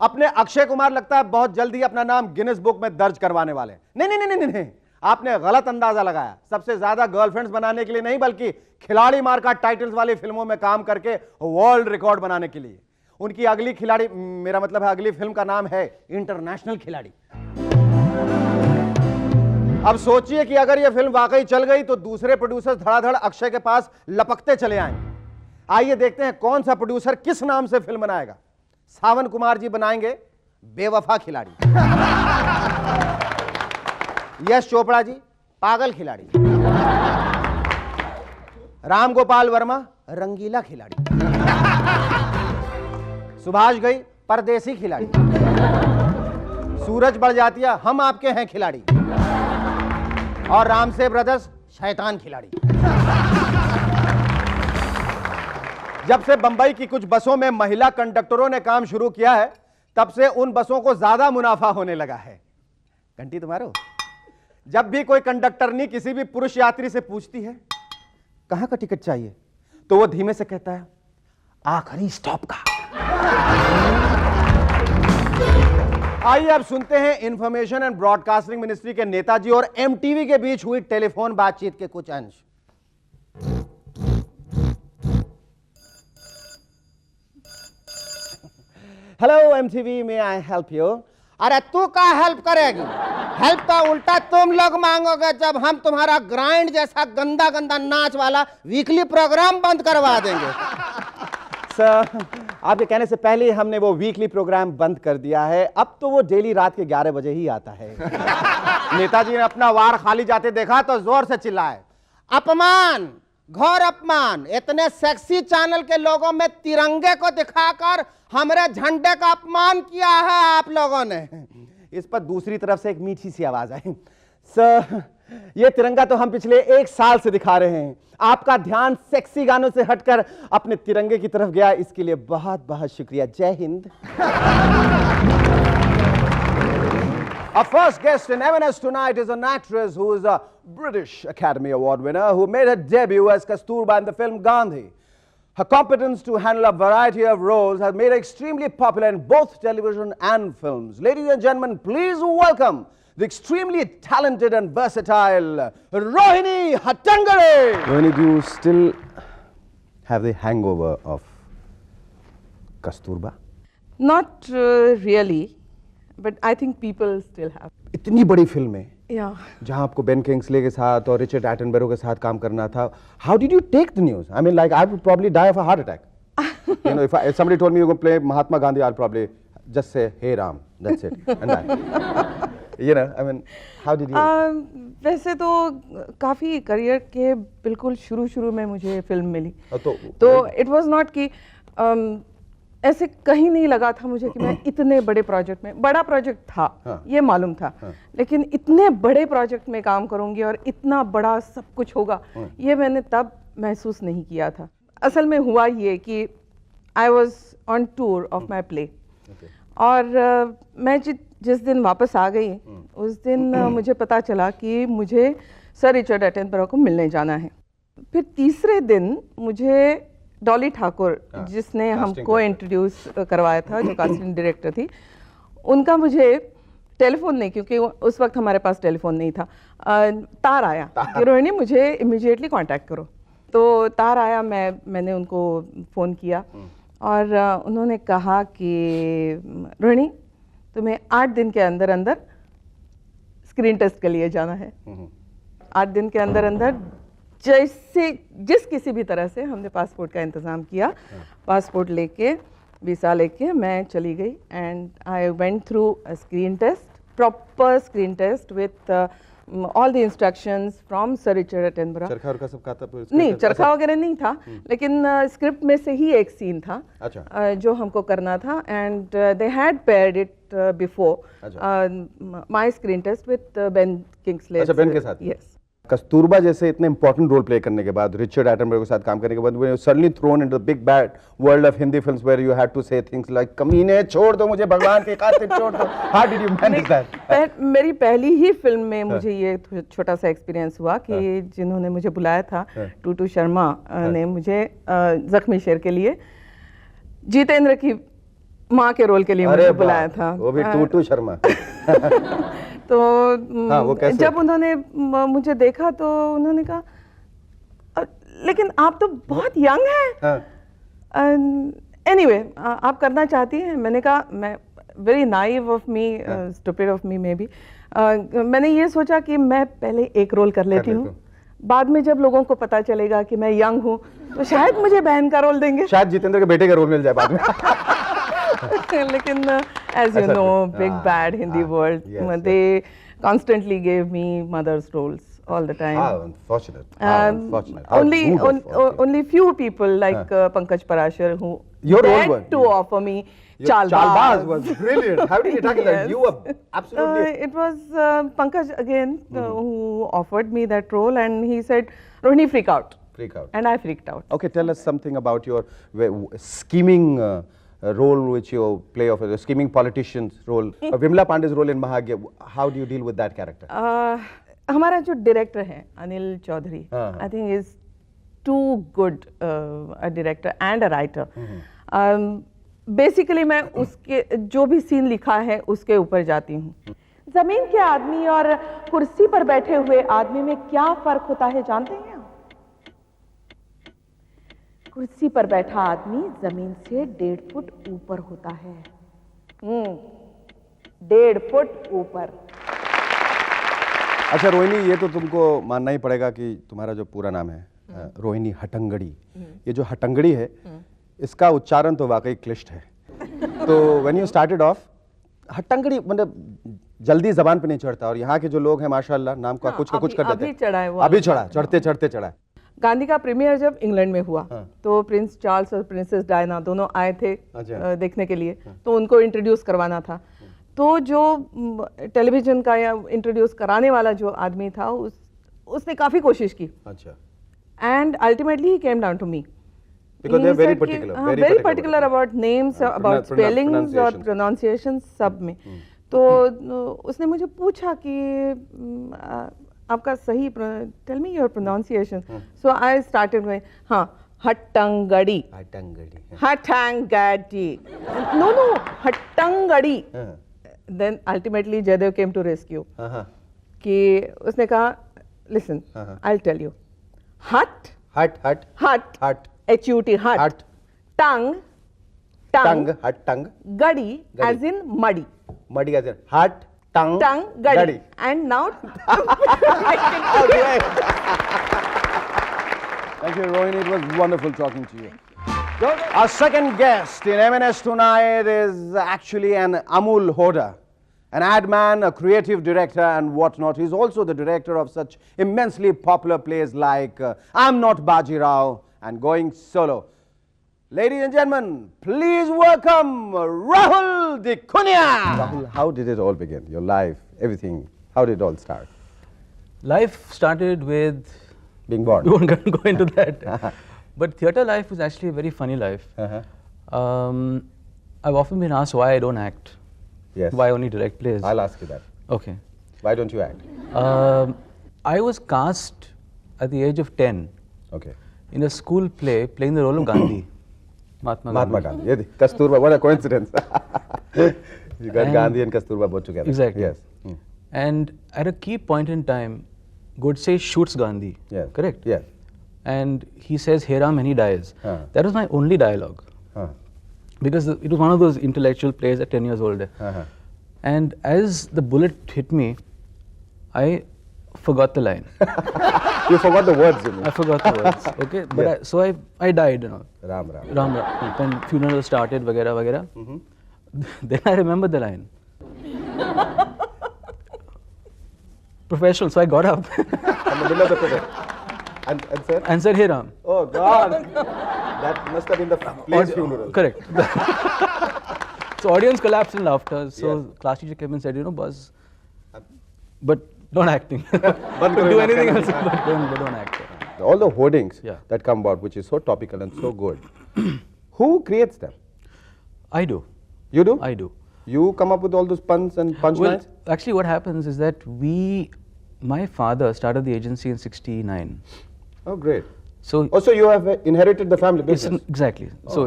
अपने अक्षय कुमार लगता है बहुत जल्दी अपना नाम गिनेस बुक में दर्ज करवाने वाले। नहीं, आपने गलत अंदाजा लगाया। सबसे ज्यादा गर्लफ्रेंड्स बनाने के लिए नहीं, बल्कि खिलाड़ी मार्का टाइटल्स वाली फिल्मों में काम करके वर्ल्ड रिकॉर्ड बनाने के लिए। उनकी अगली खिलाड़ी, मेरा मतलब है अगली फिल्म का नाम है इंटरनेशनल खिलाड़ी। अब सोचिए कि अगर यह फिल्म वाकई चल गई तो दूसरे प्रोड्यूसर धड़ाधड़ अक्षय के पास लपकते चले आएंगे। आइए देखते हैं कौन सा प्रोड्यूसर किस नाम से फिल्म बनाएगा। सावन कुमार जी बनाएंगे बेवफा खिलाड़ी। यश चोपड़ा जी पागल खिलाड़ी। राम गोपाल वर्मा रंगीला खिलाड़ी। सुभाष घई परदेसी खिलाड़ी। सूरज बड़जात्या हम आपके हैं खिलाड़ी। और रामसे ब्रदर्स शैतान खिलाड़ी। जब से बंबई की कुछ बसों में महिला कंडक्टरों ने काम शुरू किया है, तब से उन बसों को ज्यादा मुनाफा होने लगा है। घंटी तुम्हारो, जब भी कोई कंडक्टरनी किसी भी पुरुष यात्री से पूछती है कहां का टिकट चाहिए, तो वो धीमे से कहता है आखिरी स्टॉप का। आइए अब सुनते हैं इंफॉर्मेशन एंड ब्रॉडकास्टिंग मिनिस्ट्री के नेताजी और एमटीवी के बीच हुई टेलीफोन बातचीत के कुछ अंश। Hello MTV, may I help you? अरे तू का हेल्प करेगी? हेल्प तो उल्टा तुम लोग मांगोगे जब हम तुम्हारा ग्राइंड जैसा गंदा गंदा नाच वाला वीकली प्रोग्राम बंद करवा देंगे। सर, आपके कहने से पहले ही हमने वो वीकली प्रोग्राम बंद कर दिया है। अब तो वो डेली रात के 11 बजे ही आता है। नेताजी ने अपना वार खाली जाते देखा तो जोर से चिल्लाए, अपमान, घोर अपमान! इतने सेक्सी चैनल के लोगों में तिरंगे को दिखाकर हमारे झंडे का अपमान किया है आप लोगों ने। इस पर दूसरी तरफ से एक मीठी सी आवाज आई, सर ये तिरंगा तो हम पिछले 1 साल से दिखा रहे हैं। आपका ध्यान सेक्सी गानों से हटकर अपने तिरंगे की तरफ गया, इसके लिए बहुत बहुत शुक्रिया। जय Hind. Our first guest in M&S tonight is an actress who is a British Academy Award winner who made her debut as Kasturba in the film Gandhi. Her competence to handle a variety of roles has made her extremely popular in both television and films. Ladies and gentlemen, please welcome the extremely talented and versatile Rohini Hattangare. Rohini, do you still have the hangover of Kasturba? Not really, but I think people still have. इतनी बड़ी film है, Yeah. जहां आपको Ben Kingsley के साथ और Richard Attenborough के साथ काम करना था. How did you take the news? I mean, like, I would probably die of a heart attack. You know, if somebody told me you're going to play Mahatma Gandhi, I'll probably just say, "Hey Ram," that's it, and die. You know, I mean, how did you? वैसे तो काफ़ी career के बिल्कुल शुरू में मुझे film मिली, तो it was not कि ऐसे कहीं नहीं लगा था मुझे कि मैं इतने बड़े प्रोजेक्ट में, बड़ा प्रोजेक्ट था, ये मालूम था, लेकिन इतने बड़े प्रोजेक्ट में काम करूंगी और इतना बड़ा सब कुछ होगा, ये मैंने तब महसूस नहीं किया था. असल में हुआ ये कि I was on tour of my play, और मैं जिस दिन वापस आ गई उस दिन मुझे पता चला कि मुझे सर रिचर्ड एटनबरो को मिलने जाना है. फिर तीसरे दिन मुझे डॉली ठाकुर, जिसने हमको इंट्रोड्यूस करवाया था, जो कास्टिंग डायरेक्टर थी, उनका मुझे टेलीफोन नहीं, क्योंकि उस वक्त हमारे पास टेलीफोन नहीं था, तार आया कि रोहिणी मुझे इमीडिएटली कांटेक्ट करो. तो तार आया, मैंने उनको फ़ोन किया और उन्होंने कहा कि रोहिणी तुम्हें 8 दिन के अंदर अंदर स्क्रीन टेस्ट के लिए जाना है. 8 दिन के अंदर अंदर जिस किसी भी तरह से हमने पासपोर्ट का इंतज़ाम किया, पासपोर्ट लेके, वीज़ा लेके मैं चली गई. And I went through a screen test, proper screen test with all the instructions from sir Richard Attenborough. चरखा का सब खाता नहीं, चरखा वगैरह नहीं था, लेकिन स्क्रिप्ट में से ही एक सीन था जो हमको करना था. And they had paired it before my screen test with Ben Kingsley. अच्छा, बेन के साथ. यस. कस्तूरबा जैसे इतने इंपॉर्टेंट रोल प्ले करने के बाद, रिचर्ड एटनबरो के साथ काम करने के बाद, when you suddenly thrown into the big bad world of Hindi films where you had to say things like कमीने छोड़ दो मुझे, भगवान के खातिर छोड़ दो. How did you manage that? मेरी पहली ही फिल्म में मुझे ये छोटा सा एक्सपीरियंस हुआ कि जिन्होंने मुझे बुलाया था, टूटू शर्मा ने मुझे जख्मी शेर के लिए जितेंद्र की माँ के रोल के लिए मुझे बुलाया था. वो भी टूटू शर्मा. तो जब उन्होंने मुझे देखा तो उन्होंने कहा लेकिन आप तो बहुत यंग हैं. एनीवे, आप करना चाहती हैं? मैंने कहा, मैं very naive of me, stupid of me may be, मैंने ये सोचा कि मैं पहले एक रोल कर लेती हूँ, बाद में जब लोगों को पता चलेगा कि मैं यंग हूँ तो शायद मुझे बहन का रोल देंगे, शायद जितेंद्र के बेटे का रोल मिल जाए बाद में. लेकिन as you Aisa know, thi. big bad Hindi world. yes, They constantly gave me mother's roles all the time. How unfortunate. How unfortunate. How Only rude of you. only few people like Pankaj Parashar who Your role dared was- to offer me Your Chalbaz. Chalbaz was brilliant. How did you tackle that? Yes. You were absolutely. It was Pankaj again who offered me that role, and he said, "Rohini, freak out." Freak out. And I freaked out. Okay, tell us something about your scheming role which you play of the scheming politician's role. Vimla Pandey's role in Mahagya. How do you deal with that character? हमारा जो director है अनिल चौधरी, हाँ, I think is too good a director and a writer. Basically मैं उसके जो भी scene लिखा है उसके ऊपर जाती हूँ. जमीन के आदमी और कुर्सी पर बैठे हुए आदमी में क्या फर्क होता है जानते हैं आप? कुर्सी पर बैठा आदमी जमीन से 1.5 फुट ऊपर होता है. 1.5 फुट ऊपर. अच्छा रोहिणी, ये तो तुमको मानना ही पड़ेगा कि तुम्हारा जो पूरा नाम है रोहिणी हटंगड़ी, ये जो हटंगड़ी है इसका उच्चारण तो वाकई क्लिष्ट है. तो व्हेन यू स्टार्टेड ऑफ हटंगड़ी मतलब जल्दी जबान पे नहीं चढ़ता, और यहाँ के जो लोग हैं माशाल्लाह नाम का कुछ कर देते हैं. अभी चढ़ा है वो. अभी चढ़ा, चढ़ते चढ़ा है. गांधी का प्रीमियर जब इंग्लैंड में हुआ तो प्रिंस चार्ल्स और प्रिंसेस डायना दोनों आए थे देखने के लिए, तो उनको इंट्रोड्यूस करवाना था. तो जो टेलीविजन का या इंट्रोड्यूस कराने वाला जो आदमी था उसने काफी कोशिश की. अच्छा. And ultimately he came down to me. Because they're very particular, very particular about names, about spellings और pronunciations सब में. तो उसने मुझे पूछा कि आपका सही tell me your pronunciation. So I started going, हाँ, हट्टंगड़ी. हट्टंगड़ी. No, हट्टंगड़ी. Then ultimately Jaydev came to rescue. कि उसने कहा, listen, I'll tell you. Hut. H-U-T, hut. Tongue. हट टंग. Gadi, as in muddy. Muddy as in हट टंग. Gadi. And now. Thank you, Rohini. It was wonderful talking to you. Our second guest in M&S tonight is actually an Amul Hoda, an ad man, a creative director and whatnot. He's also the director of such immensely popular plays like I'm Not Bajirao and Going Solo. Ladies and gentlemen, please welcome Rahul Dikunia. Rahul, how did it all begin? Your life, everything. How did it all start? Life started with being born. We won't go into that. But theatre life was actually a very funny life. I've often been asked why I don't act. Yes. Why I only direct plays. I'll ask you that. Okay. Why don't you act? I was cast at the age of 10. Okay. In a school play playing the role of Gandhi. Mahatma Gandhi. Yeah, Kasturba, what a coincidence. You got Gandhi and Kasturba both together. Exactly. Yes. And at a key point in time, Godse shoots Gandhi. Yes. Correct? Yes. And he says, "Hey Ram," and he dies. That was my only dialogue. Because it was one of those intellectual plays at 10 years old. And as the bullet hit me, I forgot the line. You forgot the words, you mean? I forgot the words. Okay, but Yes. so I died, you know. Ram. When funeral started, vagera. Then I remembered the line. Professional, so I got up. In the middle of the play. And said, "Hey Ram." Oh God, that must have been the play's funeral. Correct. So audience collapsed in laughter. So class teacher came and said, "You know, Buzz, but don't acting. Do anything else, but don't act." All the hoardings that come about, which is so topical and so good, who creates them? I do. You do? I do. You come up with all those puns and punchlines? Well, actually what happens is that my father started the agency in '69. Oh, great. So also you have inherited the family business. Exactly. So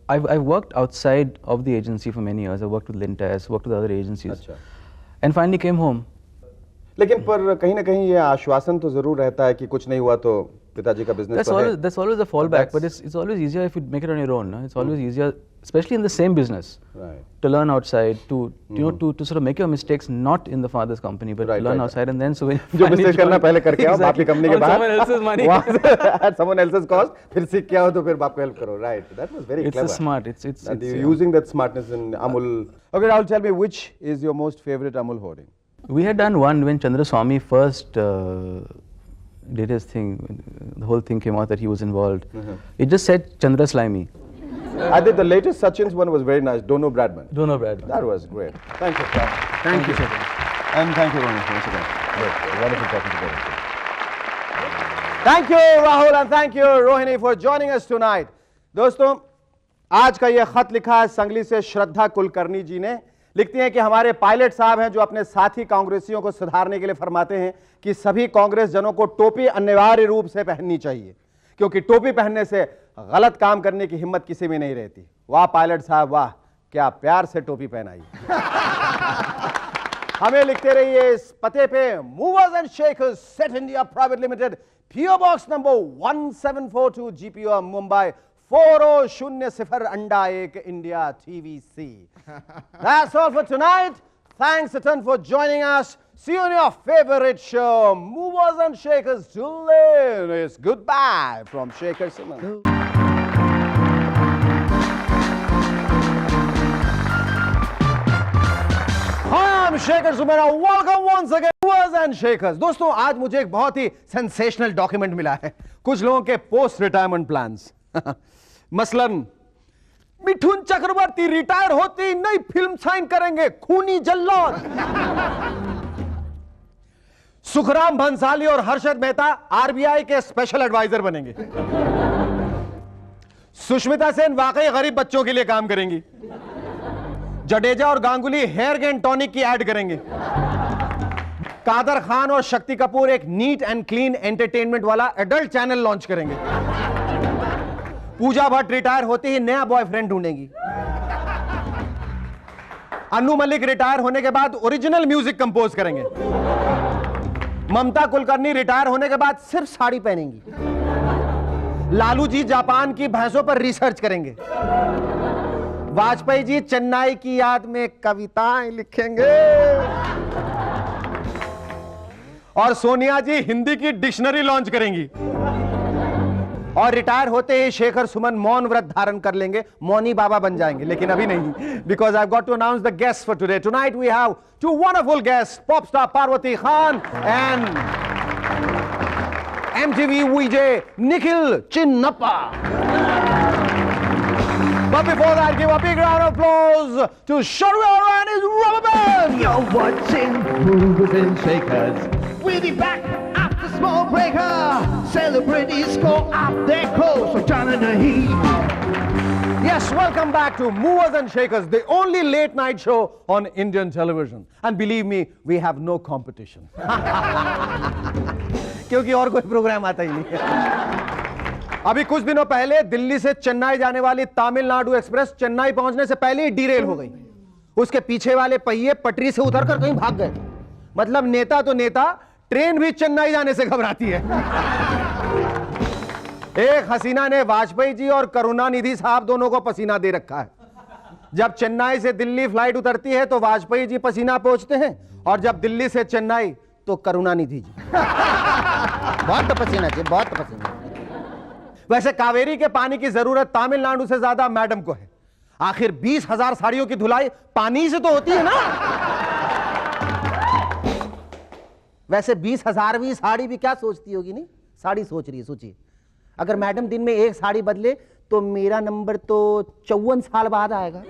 I've worked outside of the agency for many years. I worked with Lintas, worked with other agencies. And finally came home. लेकिन पर कहीं ना कहीं ये आश्वासन तो जरूर रहता है कि कुछ नहीं हुआ तो पिताजी का business तो है। That's always a fallback, but it's always easier if you make it on your own. No? It's always easier, especially in the same business, to learn outside, to you know, to sort of make your mistakes not in the father's company, but learn outside, and then so when जो mistake करना पहले करके आओ, बाप की company के बाहर, someone else's money, at someone else's cost, फिर सीख के आओ तो फिर बाप को help करो, right? That was very clever. It's smart. It's using that smartness in Amul. Okay, Rahul, tell me which is your most favorite Amul hoarding? We had done one when Chandra Swami first did his thing. The whole thing came out that he was involved. It just said Chandra Slimy. I think the latest Sachin's one was very nice. Dono Bradman. Dono Bradman. That was great. Thank you, sir. Thank you, sir. And thank you, Ronnie, once again. Great. Wonderful talking to you. Thank you, Rahul, and thank you, Rohini, for joining us tonight. दोस्तों, आज का ये खत लिखा है संगली से श्रद्धा कुलकर्णी जी ने। लिखती हैं कि हमारे पायलट साहब हैं जो अपने साथी कांग्रेसियों को सुधारने के लिए फरमाते हैं कि सभी कांग्रेस जनों को टोपी अनिवार्य रूप से पहननी चाहिए, क्योंकि टोपी पहनने से गलत काम करने की हिम्मत किसी में नहीं रहती। वाह पायलट साहब वाह, क्या प्यार से टोपी पहनाई। हमें लिखते रहिए इस पते पे, movers and shakers set India private limited, PO Box number 1742 GPO Mumbai 4000 अंडा 1 India TVC. That's all for tonight. Thanks a ton for joining us. See you on your favorite show, Movers and Shakers. Till then, it's goodbye from Shaker Simon. Hi, I'm Shaker Sumera. Welcome once again, Movers and Shakers. दोस्तों, आज मुझे एक बहुत ही sensational document मिला है कुछ लोगों के पोस्ट रिटायरमेंट प्लान्स। मसलन मिठुन चक्रवर्ती रिटायर होती नई फिल्म साइन करेंगे, खूनी जल्लौद। सुखराम भंसाली और हर्षद मेहता RBI के स्पेशल एडवाइजर बनेंगे। सुष्मिता सेन वाकई गरीब बच्चों के लिए काम करेंगी। जडेजा और गांगुली हेयर गेन टॉनिक की ऐड करेंगे। कादर खान और शक्ति कपूर एक नीट एंड क्लीन एंटरटेनमेंट वाला एडल्ट चैनल लॉन्च करेंगे। पूजा भट्ट रिटायर होते ही नया बॉयफ्रेंड ढूंढेंगी। अनु मलिक रिटायर होने के बाद ओरिजिनल म्यूजिक कंपोज करेंगे। ममता कुलकर्णी रिटायर होने के बाद सिर्फ साड़ी पहनेंगी। लालू जी जापान की भैंसों पर रिसर्च करेंगे। वाजपेयी जी चेन्नई की याद में कविताएं लिखेंगे। और सोनिया जी हिंदी की डिक्शनरी लॉन्च करेंगी। और रिटायर होते ही शेखर सुमन मौन व्रत धारण कर लेंगे, मौनी बाबा बन जाएंगे, लेकिन अभी नहीं, because I got to announce the guest for today. Tonight we have two wonderful guest, pop star Parvati Khan and MTV VJ Nikhil Chinnappa. But before that, give a big round of applause to Sharwar and his rubber band. You're watching Movers and Shakers. We'll be back after small breaker. Celebrities go up their clothes for John and the Heat. Yes, welcome back to Movers and Shakers, the only late night show on Indian television. And believe me, we have no competition. क्योंकि और कोई programme आता ही नहीं। अभी कुछ दिनों पहले दिल्ली से चेन्नई जाने वाली तमिलनाडु एक्सप्रेस चेन्नई पहुंचने से पहले ही डीरेल हो गई। उसके पीछे वाले पहिए पटरी से उतरकर कहीं भाग गए। मतलब नेता तो नेता, ट्रेन भी चेन्नई जाने से घबराती है। एक हसीना ने वाजपेयी जी और करुणानिधि साहब दोनों को पसीना दे रखा है। जब चेन्नई से दिल्ली फ्लाइट उतरती है तो वाजपेयी जी पसीना पोंछते हैं, और जब दिल्ली से चेन्नई तो करुणानिधि जी। बहुत पसीना जी, बहुत पसीना। वैसे कावेरी के पानी की जरूरत तमिलनाडु से ज्यादा मैडम को है। आखिर 20,000 साड़ियों की धुलाई पानी से तो होती है ना। वैसे 20,000वीं साड़ी भी क्या सोचती होगी, नहीं साड़ी सोच रही है। सोचिए, अगर मैडम दिन में एक साड़ी बदले तो मेरा नंबर तो 54 साल बाद आएगा,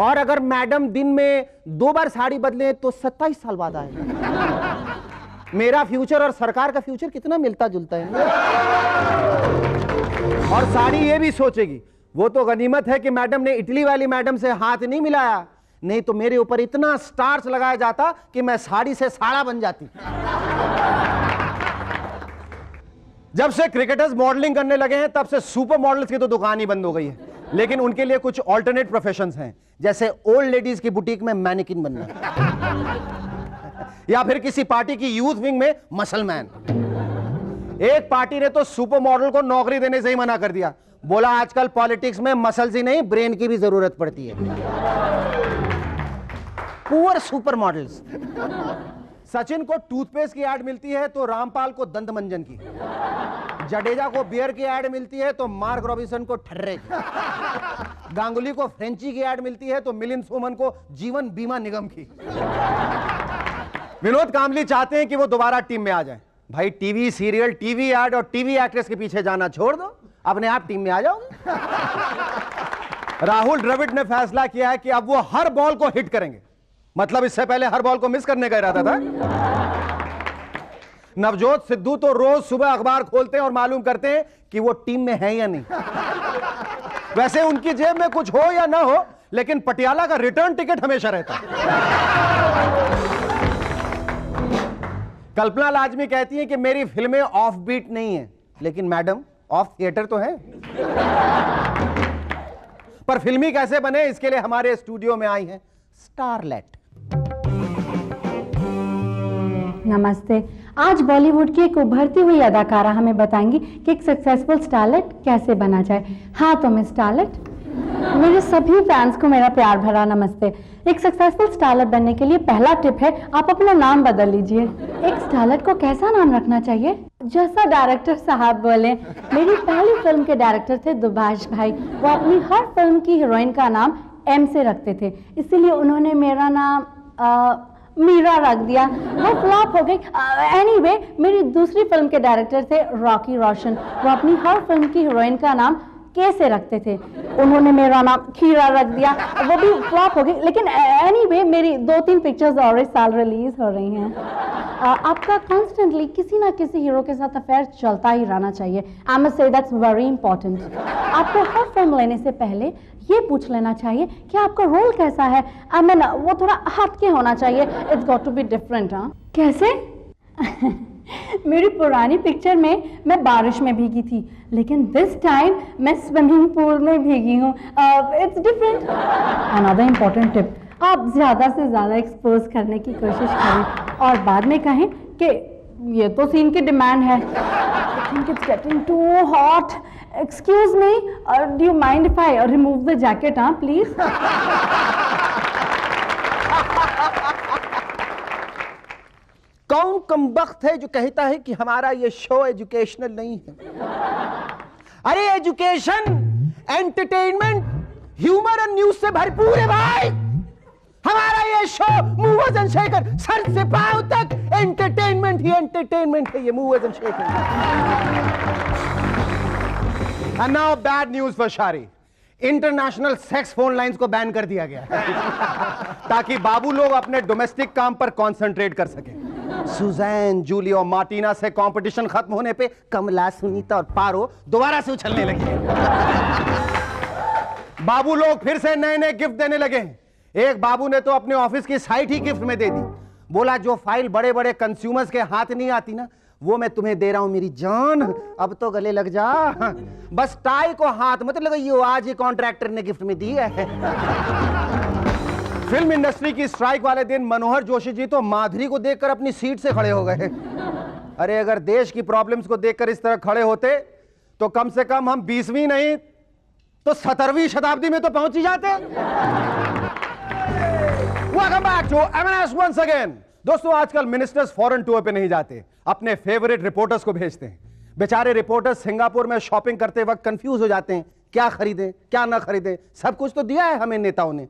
और अगर मैडम दिन में 2 बार साड़ी बदले तो 27 साल बाद आएगा। मेरा फ्यूचर और सरकार का फ्यूचर कितना मिलता जुलता है। और साड़ी ये भी सोचेगी, वो तो गनीमत है कि मैडम ने इटली वाली मैडम से हाथ नहीं मिलाया, नहीं तो मेरे ऊपर इतना स्टार्च लगाया जाता कि मैं साड़ी से साड़ा बन जाती। जब से क्रिकेटर्स मॉडलिंग करने लगे हैं तब से सुपर मॉडल्स की तो दुकान ही बंद हो गई है, लेकिन उनके लिए कुछ ऑल्टरनेट प्रोफेशंस हैं, जैसे ओल्ड लेडीज की बुटीक में मैनिकिन बनना, या फिर किसी पार्टी की यूथ विंग में मसलमैन, एक पार्टी ने तो सुपर मॉडल को नौकरी देने से ही मना कर दिया, बोला आजकल पॉलिटिक्स में मसल्स ही नहीं ब्रेन की भी जरूरत पड़ती है। Poor super models. सचिन को टूथपेस्ट की ऐड मिलती है तो रामपाल को दंत मंजन की, जडेजा को बियर की ऐड मिलती है तो मार्क रॉबिन्सन को ठर्रे की, गांगुली को फ्रेंची की ऐड मिलती है तो मिलिंद सोमन को जीवन बीमा निगम की। विनोद कामली चाहते हैं कि वो दोबारा टीम में आ जाए। भाई टीवी सीरियल, टीवी ऐड और टीवी एक्ट्रेस के पीछे जाना छोड़ दो, अपने आप टीम में आ जाओगे। राहुल द्रविड़ ने फैसला किया है कि अब वो हर बॉल को हिट करेंगे, मतलब इससे पहले हर बॉल को मिस करने का इरादा था। नवजोत सिद्धू तो रोज सुबह अखबार खोलते हैं और मालूम करते हैं कि वो टीम में है या नहीं। वैसे उनकी जेब में कुछ हो या ना हो, लेकिन पटियाला का रिटर्न टिकट हमेशा रहता है। कल्पना लाजमी कहती है कि मेरी फिल्में ऑफ बीट नहीं है, लेकिन मैडम ऑफ थिएटर तो है। पर फिल्मी कैसे बने, इसके लिए हमारे स्टूडियो में आई है स्टारलेट। नमस्ते। आज बॉलीवुड की एक उभरती हुई अदाकारा हमें बताएंगी कि एक सक्सेसफुल स्टारलेट कैसे बना जाए। हाँ तो मिस स्टारलेट, मेरे सभी फैंस को मेरा प्यार भरा नमस्ते। एक सक्सेसफुल स्टारलेट बनने के लिए पहला टिप है आप अपना नाम बदल लीजिए। एक स्टारलेट को कैसा नाम रखना चाहिए? जैसा डायरेक्टर साहब बोले। मेरी पहली फिल्म के डायरेक्टर थे दुभाष भाई। वो अपनी हर फिल्म की हीरोइन का नाम एम से रखते थे, इसीलिए उन्होंने मेरा नाम मीरा रख दिया। वो फ्लॉप हो गई। एनीवे, मेरी दूसरी फिल्म के डायरेक्टर थे रॉकी रोशन। वो अपनी हर फिल्म की हीरोइन का नाम के से रखते थे, उन्होंने मेरा नाम खीरा रख दिया, वो भी फ्लॉप हो गई। लेकिन एनीवे, मेरी 2-3 पिक्चर्स और इस साल रिलीज हो रही हैं। आपका कॉन्स्टेंटली किसी ना किसी हीरो के साथ अफेयर चलता ही रहना चाहिए। I must say that's very important. आपको हर फिल्म लेने से पहले ये पूछ लेना चाहिए कि आपका रोल कैसा है। आई मीन वो थोड़ा हटके होना चाहिए। It's got to be different. हाँ कैसे? मेरी पुरानी पिक्चर में मैं बारिश में भीगी थी, लेकिन दिस टाइम मैं स्विमिंग पूल में भीगी हूँ। It's different. Another important tip, आप ज़्यादा से ज़्यादा एक्सपोज करने की कोशिश करें और बाद में कहें कि ये तो सीन की डिमांड है। I think it's getting too hot. Excuse me, do you mind if I remove the jacket? हाँ प्लीज। कौन कमबख्त है जो कहता है कि हमारा ये शो एजुकेशनल नहीं है? अरे एजुकेशन, एंटरटेनमेंट, ह्यूमर और न्यूज से भरपूर है भाई। हमारा ये show movers and shaker, sir से पांव तक एंटरटेनमेंट ही एंटरटेनमेंट है ये movers and shaker. And now bad news for शारी। इंटरनेशनल सेक्स फोन लाइंस को बैन कर दिया गया है ताकि बाबू लोग अपने डोमेस्टिक काम पर कंसंट्रेट कर सकें। सुजैन, जूली और मार्टिना से कंपटीशन खत्म होने पे कमला, सुनीता और पारो दोबारा से उछलने लगी। बाबू लोग फिर से नए नए गिफ्ट देने लगे। एक बाबू ने तो अपने ऑफिस की साइट ही गिफ्ट में दे दी। बोला जो फाइल बड़े बड़े कंज्यूमर्स के हाथ नहीं आती ना, वो मैं तुम्हें दे रहा हूं मेरी जान, अब तो गले लग जा। बस टाई को हाथ मत लगाइए, आज ही कॉन्ट्रैक्टर ने गिफ्ट में दी है। फिल्म इंडस्ट्री की स्ट्राइक वाले दिन मनोहर जोशी जी तो माधुरी को देखकर अपनी सीट से खड़े हो गए। अरे अगर देश की प्रॉब्लम्स को देखकर इस तरह खड़े होते तो कम से कम हम 20वीं नहीं तो 17वीं शताब्दी में तो पहुंच ही जाते। Welcome back to MNS once again. दोस्तों आजकल मिनिस्टर्स फॉरेन टूर पे नहीं जाते, अपने फेवरेट रिपोर्टर्स को भेजते हैं। बेचारे रिपोर्टर्स सिंगापुर में शॉपिंग करते वक्त कंफ्यूज हो जाते हैं, क्या खरीदें क्या ना खरीदें। सब कुछ तो दिया है हमें नेताओं ने,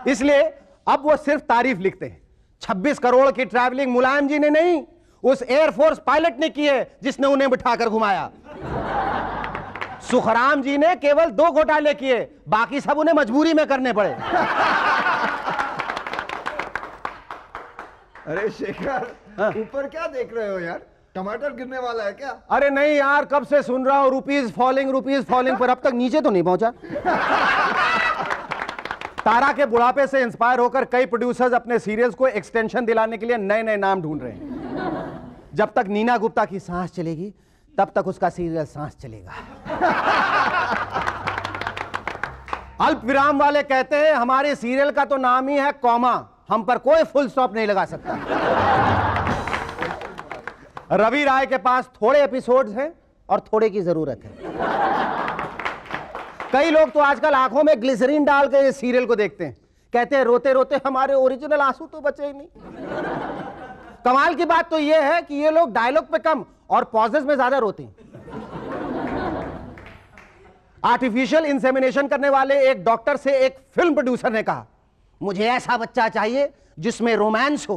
इसलिए अब वो सिर्फ तारीफ लिखते हैं। 26 करोड़ की ट्रैवलिंग मुलायम जी ने नहीं, उस एयरफोर्स पायलट ने की है जिसने उन्हें बिठाकर घुमाया। सुखराम जी ने केवल 2 घोटाले किए, बाकी सब उन्हें मजबूरी में करने पड़े। अरे शेखर, ऊपर क्या देख रहे हो यार? टमाटर गिरने वाला है क्या? अरे नहीं यार, कब से सुन रहा हूं रुपीज फॉलिंग पर अब तक नीचे तो नहीं पहुंचा। तारा के बुढ़ापे से इंस्पायर होकर कई प्रोड्यूसर्स अपने सीरियल्स को एक्सटेंशन दिलाने के लिए नए नए नाम ढूंढ रहे हैं। जब तक नीना गुप्ता की सांस चलेगी तब तक उसका सीरियल सांस चलेगा। अल्प विराम वाले कहते हैं हमारे सीरियल का तो नाम ही है कॉमा, हम पर कोई फुल स्टॉप नहीं लगा सकता। रवि राय के पास थोड़े एपिसोड्स हैं और थोड़े की जरूरत है। कई लोग तो आजकल आंखों में ग्लिसरीन डाल के इस सीरियल को देखते हैं, कहते हैं रोते रोते हमारे ओरिजिनल आंसू तो बचे ही नहीं। कमाल की बात तो यह है कि ये लोग डायलॉग पे कम और पॉजेस में ज्यादा रोते हैं। आर्टिफिशियल इंसेमिनेशन करने वाले एक डॉक्टर से एक फिल्म प्रोड्यूसर ने कहा, मुझे ऐसा बच्चा चाहिए जिसमें रोमांस हो,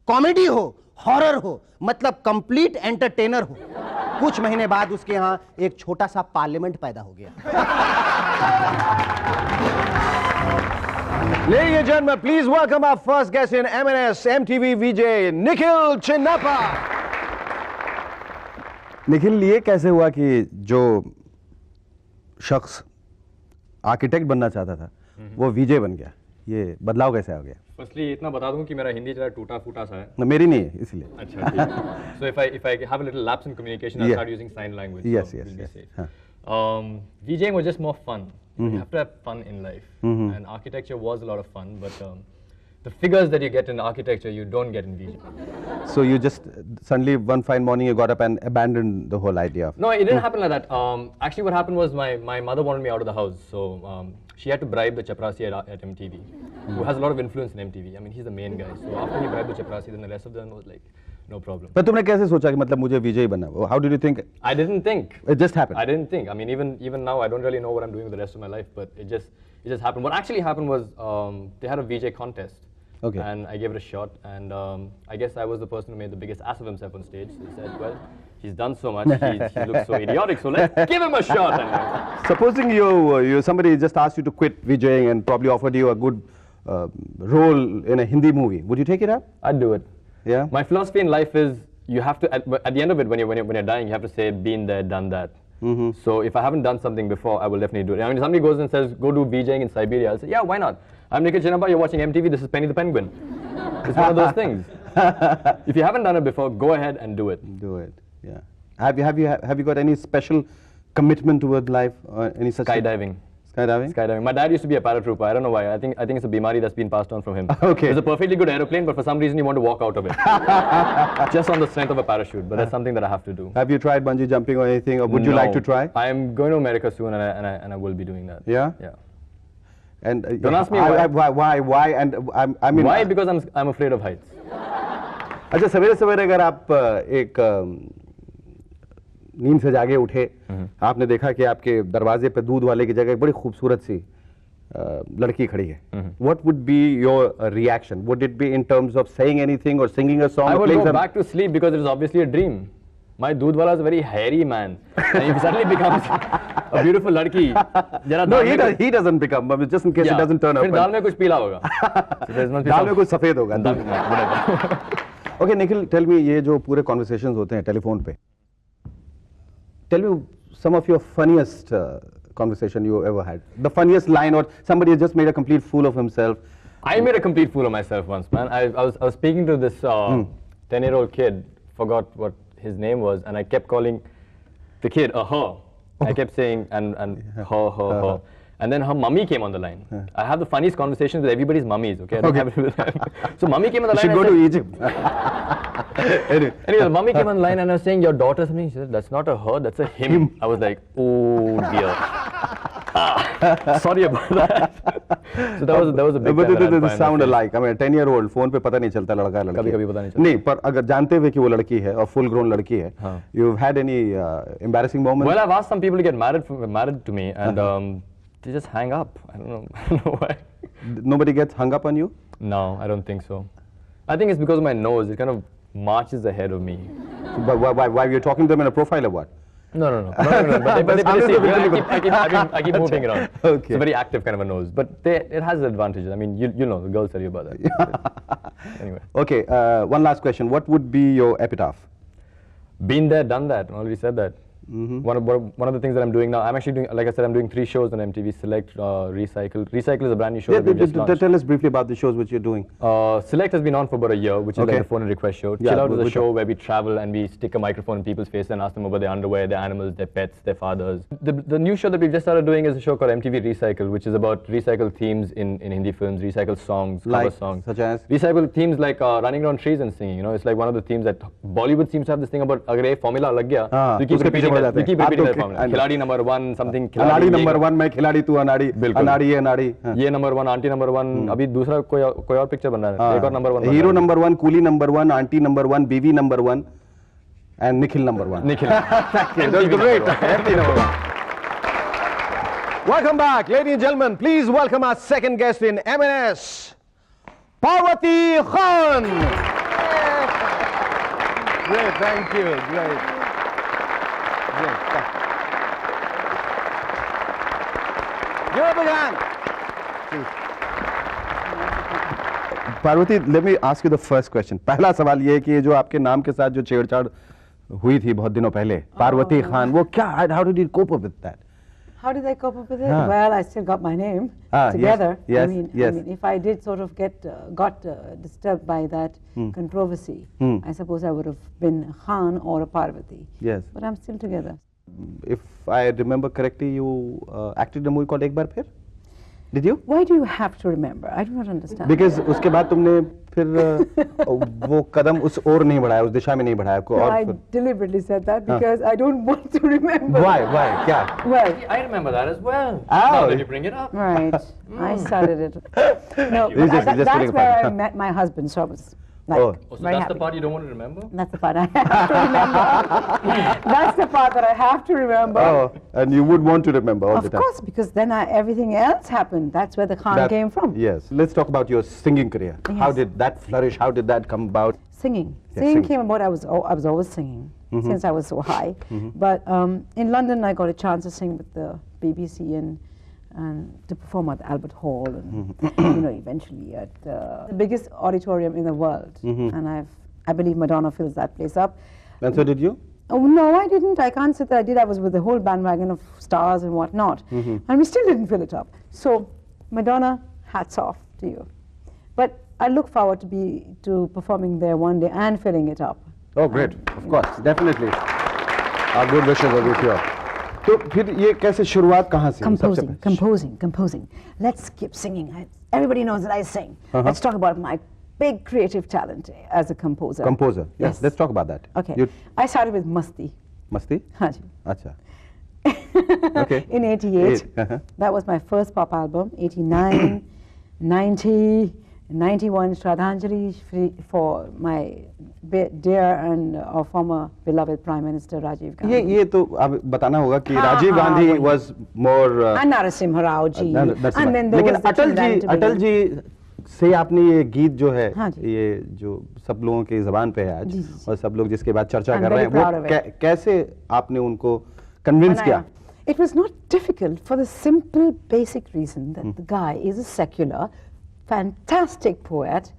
कॉमेडी हो, हॉरर हो, मतलब कंप्लीट एंटरटेनर हो। कुछ महीने बाद उसके यहां एक छोटा सा पार्लियामेंट पैदा हो गया। Ladies and gentlemen, please welcome our first guest in M&S MTV VJ, Nikhil Chinnappa. Nikhil, ये कैसे हुआ कि जो शख्स आर्किटेक्ट बनना चाहता था वो विजय बन गया? ये बदलाव कैसे आ गया? फर्स्टली इतना बता दूं कि मेरा हिंदी जरा टूटा फूटा सा है। मेरी नहीं है इसलिए। अच्छा ठीक। So if I have a little lapse in communication, I'll start using sign language. Yes, so yes, we'll be yes. safe. VJing was just more fun. You have to have fun in life, and architecture was a lot of fun. But the figures that you get in architecture, you don't get in VJing. So you just suddenly one fine morning you got up and abandoned the whole idea of... No, it didn't happen like that. Actually, what happened was my mother wanted me out of the house, so she had to bribe the chaprasi at MTV, who has a lot of influence in MTV. I mean, he's the main guy. So after he bribed the chaprasi, then the rest of them was like, no problem. पर तुमने कैसे सोचा कि मतलब मुझे विजय बनना? How did you think? I didn't think. It just happened. I didn't think. I mean, even now, I don't really know what I'm doing with the rest of my life, but it just happened. What actually happened was they had a VJ contest. Okay. And I gave it a shot, and I guess I was the person who made the biggest ass of himself on stage. So he said, well, he's done so much, he looks so idiotic, so let's give him a shot. Supposing somebody just asked you to quit VJing and probably offered you a good role in a Hindi movie, would you take it up? I'd do it. Yeah? My philosophy in life is you have to, at the end of it, when you're dying, you have to say, been there, done that. So if I haven't done something before, I will definitely do it. I mean, if somebody goes and says, go do VJing in Siberia, I'll say, yeah, why not? I'm Nikhil Chinnappa, you're watching MTV, this is Penny the Penguin. It's one of those things. If you haven't done it before, go ahead and do it. Do it, yeah. Have you got any special commitment toward life or any such Skydiving. Skydiving? Skydiving. My dad used to be a paratrooper. I don't know why. I think it's a bimari that's been passed on from him. Okay. It's a perfectly good aeroplane, but for some reason you want to walk out of it. Just on the strength of a parachute. But that's something that I have to do. Have you tried bungee jumping or anything, or would you like to try? I am going to America soon, and I will be doing that. Yeah? Yeah. And don't ask me why? And I mean, why? Because I'm afraid of heights. अच्छा, सवेरे सवेरे अगर आप एक नींद से जागे उठे, आपने देखा कि आपके दरवाजे पे दूध वाले की जगह एक बड़ी खूबसूरत सी लड़की खड़ी है. What would be your reaction? Would it be in terms of saying anything or singing a song? I would go back to sleep because it is obviously a dream. My दूध वाला is a very hairy man, and if he suddenly becomes a beautiful लड़की, no, he doesn't become. Just in case it doesn't turn up. फिर दाल में कुछ पीला होगा. दाल में कुछ सफेद होगा. Okay, Nikhil, tell me, ये जो पूरे conversations होते हैं टेलीफोन पे, tell me some of your funniest conversation you ever had. The funniest line, or somebody has just made a complete fool of himself. I made a complete fool of myself once, man. I was speaking to this 10-year-old kid, forgot what his name was, and I kept calling the kid a her. I kept saying and her. And then her mummy came on the line. I have the funniest conversations with everybody's mummies, okay? I don't have it with them. So mummy came on the line. You should go to Egypt. Anyway, mummy came on the line and I was saying, your daughter something. She said, that's not a her, that's a him. I was like, oh dear. Sorry about that. So that was a big But they sound alike. I mean, 10-year-old phone पे पता नहीं चलता लड़का है लड़की. कभी पता नहीं चलता. नहीं, पर अगर जानते हुए कि वो लड़की है और full grown लड़की है, you've had any embarrassing moments? Well, I've asked some people to get married to me, and they just hang up. I don't know why. Nobody gets hung up on you? No, I don't think so. I think it's because of my nose. It kind of marches ahead of me. But why you're talking to them in a profile or what? No. But they see, I keep moving around. Okay. It's a very active kind of a nose, but it has advantages. I mean, you know, the girls tell you about that. Anyway. Okay, one last question. What would be your epitaph? Been there, done that. I already said that. One of the things that I'm doing now, I'm actually doing, like I said, I'm doing 3 shows on MTV Select, Recycle. Recycle is a brand new show that we've just launched. Tell us briefly about the shows which you're doing. Select has been on for about a year, which is like the phone and request show. Yeah, Chill Out is a show where we travel and we stick a microphone in people's faces and ask them about their underwear, their animals, their pets, their fathers. The new show that we've just started doing is a show called MTV Recycle, which is about recycled themes in Hindi films, recycled songs, cover songs. Such as? Recycled themes like running around trees and singing. You know, it's like one of the themes that Bollywood seems to have this thing about, agar ye formula lag gaya, we keep repeating that. We keep repeating that formula. Khiladi number 1, something. Khiladi number 1, मैं खिलाड़ी तू अनाड़ी. अनाड़ी है अनाड़ी. ये number 1, aunty number 1. अभी दूसरा कोई और पिक्चर बन रहा है. एक और number 1. Hero number 1, coolie number 1, aunty number 1, बीवी number 1, and Nikhil number 1. Nikhil. That's great. MP number 1. Welcome back, ladies and gentlemen. Please welcome our second guest in M&S, Parvati Khan. Great, thank you. Great. Give a big hand. Parvati, let me ask you the first question. पहला सवाल ये है कि जो आपके नाम के साथ जो छेड़छाड़ हुई थी बहुत दिनों पहले, पार्वती खान, वो क्या? How did you cope up with that? How did I cope up with it? Well, I still got my name together. Yes, I mean, if I did sort of got disturbed by that controversy, I suppose I would have been Khan or a Parvati. Yes. But I'm still together. If I remember correctly, you acted in a movie called Ek Baar Phir? Did you? Why do you have to remember? I do not understand. Because उसके बाद तुमने फिर वो कदम उस ओर नहीं बढ़ाया, उस दिशा में नहीं बढ़ाया को. No, I deliberately said that because I don't want to remember. Why? क्या? Well, I remember that as well. Oh. Now that you bring it up. Right. I started it. No, that's where I met my husband. So I was like, so very that's happy. the part you don't want to remember? That's the part I have to remember. That's the part that I have to remember. Oh, and you would want to remember all the time. Of course, because then everything else happened. That's where the Khan came from. Yes. Let's talk about your singing career. Yes. How did that flourish? How did that come about? Singing. Yes, Singing came about, I was always singing since I was so high. But in London, I got a chance to sing with the BBC and to perform at Albert Hall and eventually at the biggest auditorium in the world. And I believe Madonna fills that place up. And so did you? Oh no, I didn't. I can't say that I did. I was with the whole bandwagon of stars and whatnot, and we still didn't fill it up. So, Madonna, hats off to you. But I look forward to performing there one day and filling it up. Oh, great! Of course, definitely. Our good wishes are with you. तो फिर ये कैसे शुरुआत कहाँ से? Composing. Let's keep singing. Everybody knows that I sing. Let's talk about my big creative talent as a composer. Composer. Yes. Let's talk about that. Okay. I started with Masti. Masti? हाँ जी. अच्छा. Okay. In 88. That was my first pop album. 89, 90, 91 Shraddhanjali for my dear and our former beloved Prime Minister Rajiv Gandhi. ये तो अब बताना होगा कि Rajiv Gandhi was more and Narasimha Rao ji and then there was Atal ji से आपने ये गीत जो है ये जो सब लोगों के ज़बान पे है आज और सब लोग जिसके बाद चर्चा कर रहे हैं वो कैसे आपने उनको कन्विंस किया? It was not difficult for the simple basic reason that the guy is a secular, fantastic poet,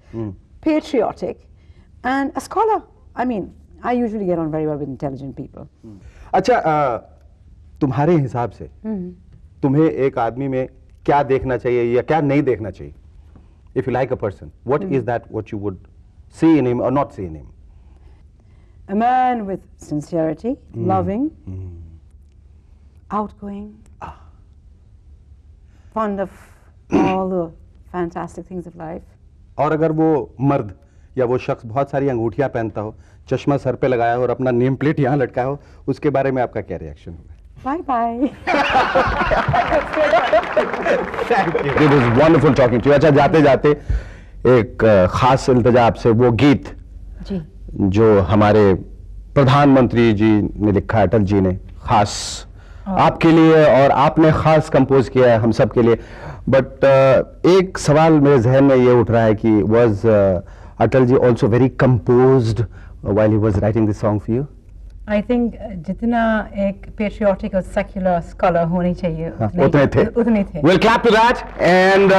patriotic and a scholar. I mean, I usually get on very well with intelligent people. अच्छा, तुम्हारे हिसाब से तुम्हें एक आदमी में क्या देखना चाहिए या क्या नहीं देखना चाहिए? If you like a person, what is that what you would see in him or not see in him? A man with sincerity, loving, outgoing, fond of all the fantastic things of life. और अगर वो मर्द या वो शख्स बहुत सारी अंगूठियां पहनता हो, चश्मा सर पे लगाया हो और अपना नेम प्लेट यहाँ लटकाया हो, उसके बारे में आपका क्या रिएक्शन होगा? Bye bye. It was wonderful talking to you. अच्छा, जाते जाते एक खास इल्तिजा आपसे, वो गीत जो हमारे प्रधानमंत्री जी ने लिखा, अटल जी ने खास आपके लिए और आपने खास कंपोज किया है हम सब के लिए. बट एक सवाल मेरे जहन में ये उठ रहा है कि was Atal ji also very composed while he was writing this song for you? I think जितना एक patriotic और secular scholar होनी चाहिए उतने थे. उतने थे. We'll clap to that and